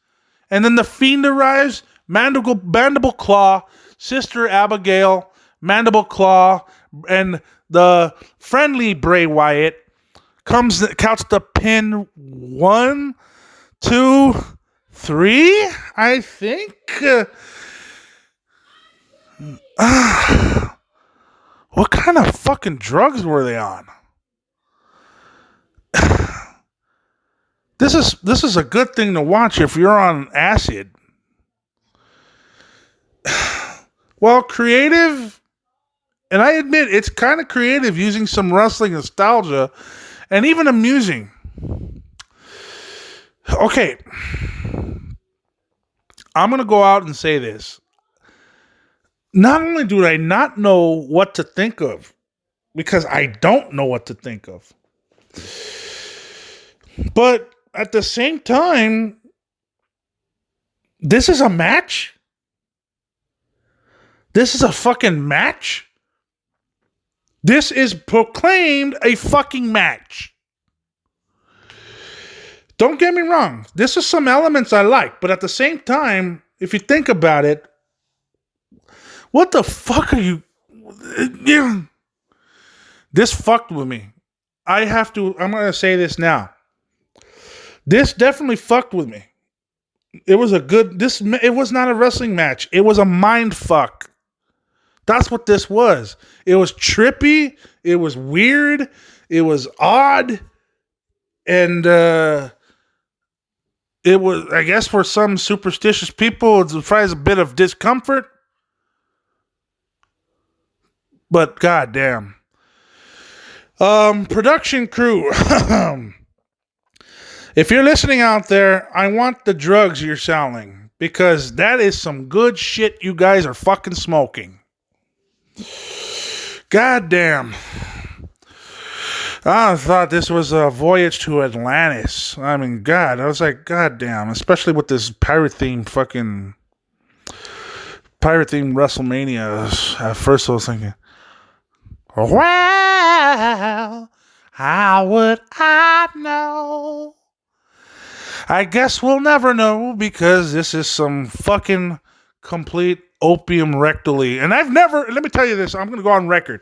and then the Fiend arrives, Mandible Claw, Sister Abigail, Mandible Claw, and the friendly Bray Wyatt counts the pin 1, 2, 3, I think. What kind of fucking drugs were they on? This is a good thing to watch if you're on acid. Well, creative, and I admit it's kind of creative using some wrestling nostalgia and even amusing. Okay, I'm going to go out and say this. Not only do I not know what to think of, because I don't know what to think of, but at the same time, this is a match? This is a fucking match? This is proclaimed a fucking match. Don't get me wrong. This is some elements I like, but at the same time, if you think about it, what the fuck are you... Yeah. This fucked with me. I'm going to say this now. This definitely fucked with me. It was not a wrestling match. It was a mind fuck. That's what this was. It was trippy. It was weird. It was odd. And it was, I guess, for some superstitious people, it's probably a bit of discomfort. But goddamn. Production crew. If you're listening out there, I want the drugs you're selling, because that is some good shit you guys are fucking smoking. God damn. I thought this was a voyage to Atlantis. I mean, God, I was like, God damn. Especially with this pirate theme Wrestlemania. At first I was thinking, well, how would I know? I guess we'll never know, because this is some fucking complete opium rectally. And let me tell you this, I'm going to go on record.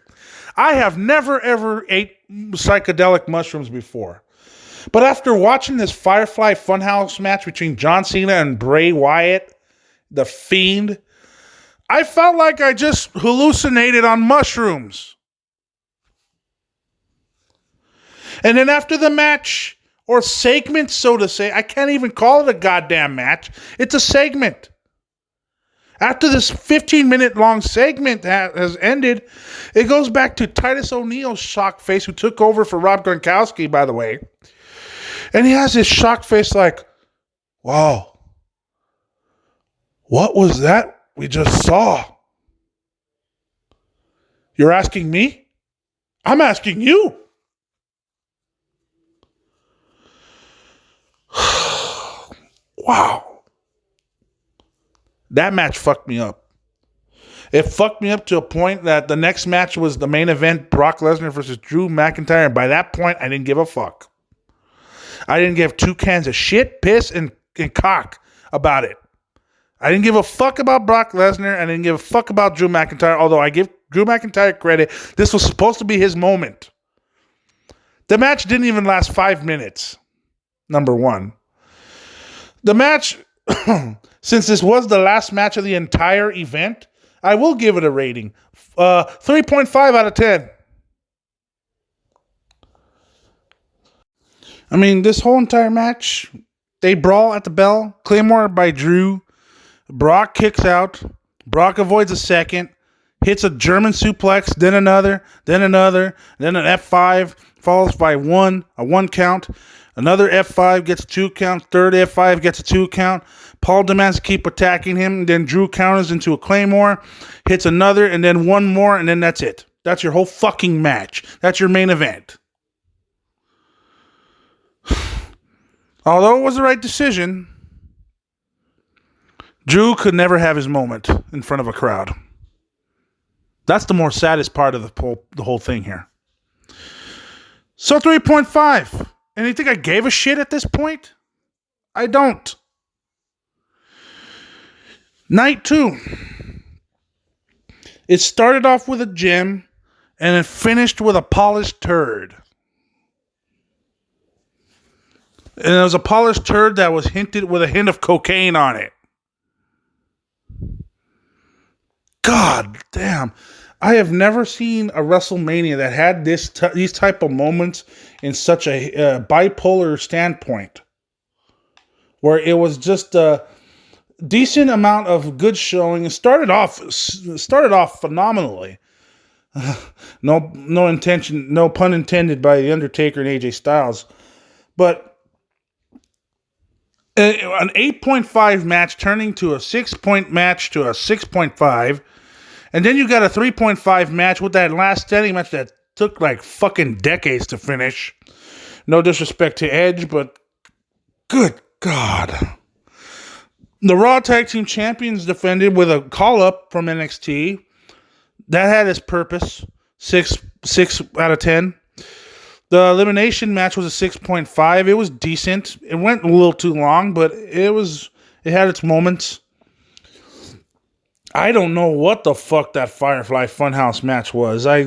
I have never ever ate psychedelic mushrooms before. But after watching this Firefly Funhouse match between John Cena and Bray Wyatt, the Fiend, I felt like I just hallucinated on mushrooms. And then after the match, or segment, so to say, I can't even call it a goddamn match. It's a segment. After this 15-minute long segment has ended, it goes back to Titus O'Neil's shock face, who took over for Rob Gronkowski, by the way. And he has this shock face like, wow, what was that we just saw? You're asking me? I'm asking you. Wow. That match fucked me up. It fucked me up to a point that the next match was the main event, Brock Lesnar versus Drew McIntyre. And by that point, I didn't give a fuck. I didn't give two cans of shit, piss, and cock about it. I didn't give a fuck about Brock Lesnar. I didn't give a fuck about Drew McIntyre, although I give Drew McIntyre credit. This was supposed to be his moment. The match didn't even last 5 minutes. Number one. The match, since this was the last match of the entire event, I will give it a rating. 3.5 out of 10. I mean, this whole entire match, they brawl at the bell. Claymore by Drew. Brock kicks out. Brock avoids a second. Hits a German suplex, then another, then an F5, follows by a one count. Another F5 gets a 2 count. Third F5 gets a 2 count. Paul demands to keep attacking him. Then Drew counters into a Claymore. Hits another, and then one more, and then that's it. That's your whole fucking match. That's your main event. Although it was the right decision, Drew could never have his moment in front of a crowd. That's the more saddest part of the whole thing here. So 3.5. And you think I gave a shit at this point? I don't. Night 2. It started off with a gem, and it finished with a polished turd. And it was a polished turd that was hinted with a hint of cocaine on it. God damn. I have never seen a WrestleMania that had these type of moments in such a bipolar standpoint. Where it was just a decent amount of good showing. It started off phenomenally. No pun intended by The Undertaker and AJ Styles. But an 8.5 match turning to a 6-point match to a 6.5. And then you got a 3.5 match with that last standing match that took like fucking decades to finish. No disrespect to Edge, but good God. The Raw Tag Team Champions defended with a call-up from NXT. That had its purpose. 6 out of 10. The elimination match was a 6.5. It was decent. It went a little too long, but it had its moments. I don't know what the fuck that Firefly Funhouse match was. I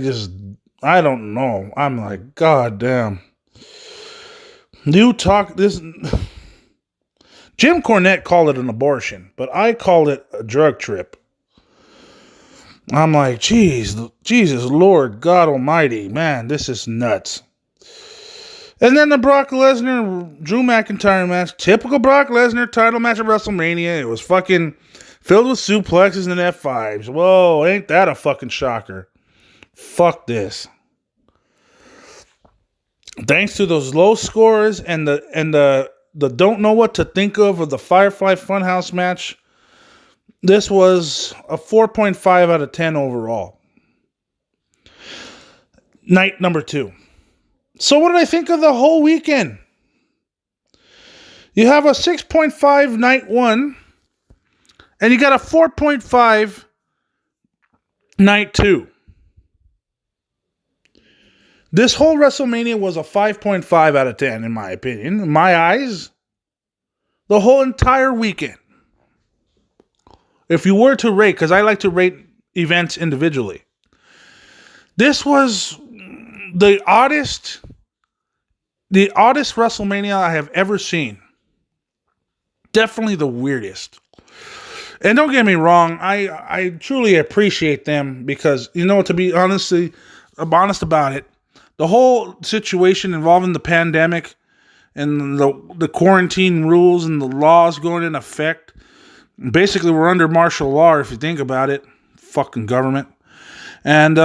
don't know. I'm like, God damn. Jim Cornette called it an abortion, but I called it a drug trip. I'm like, Jesus Lord God Almighty, man, this is nuts. And then the Brock Lesnar Drew McIntyre match, typical Brock Lesnar title match at WrestleMania. It was fucking filled with suplexes and F5s. Whoa, ain't that a fucking shocker? Fuck this. Thanks to those low scores and the don't know what to think of the Firefly Funhouse match, this was a 4.5 out of 10 overall. Night number 2. So what did I think of the whole weekend? You have a 6.5 night 1, and you got a 4.5 night 2. This whole WrestleMania was a 5.5 out of 10, in my opinion. In my eyes, the whole entire weekend. If you were to rate, because I like to rate events individually, this was the oddest WrestleMania I have ever seen. Definitely the weirdest. And don't get me wrong, I truly appreciate them because, to be honest about it, the whole situation involving the pandemic and the quarantine rules and the laws going in effect, basically we're under martial law if you think about it. Fucking government. And,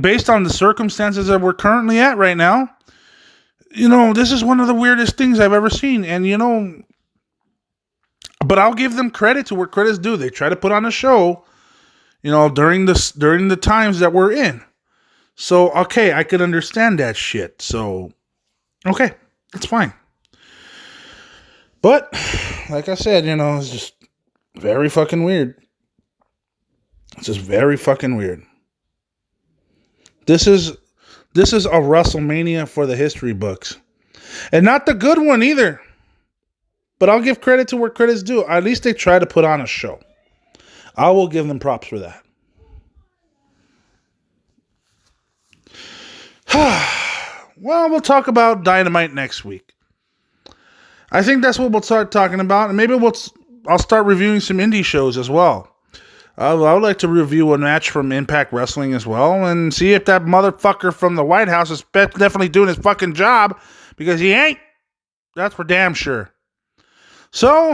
based on the circumstances that we're currently at right now, this is one of the weirdest things I've ever seen. And, but I'll give them credit to where credit's due. They try to put on a show, during the times that we're in. So, okay, I could understand that shit. So, okay, that's fine. But, like I said, it's just very fucking weird. It's just very fucking weird. This is a WrestleMania for the history books. And not the good one either. But I'll give credit to where credit's due. At least they try to put on a show. I will give them props for that. Well, we'll talk about Dynamite next week. I think that's what we'll start talking about. And maybe I'll start reviewing some indie shows as well. I would like to review a match from Impact Wrestling as well and see if that motherfucker from the White House is definitely doing his fucking job, because he ain't. That's for damn sure. So,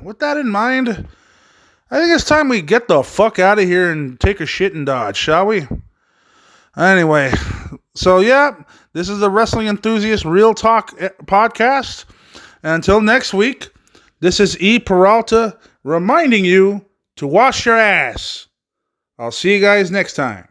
with that in mind, I think it's time we get the fuck out of here and take a shit and dodge, shall we? Anyway, so yeah, this is the Wrestling Enthusiast Real Talk podcast. And until next week, this is E. Peralta reminding you to wash your ass. I'll see you guys next time.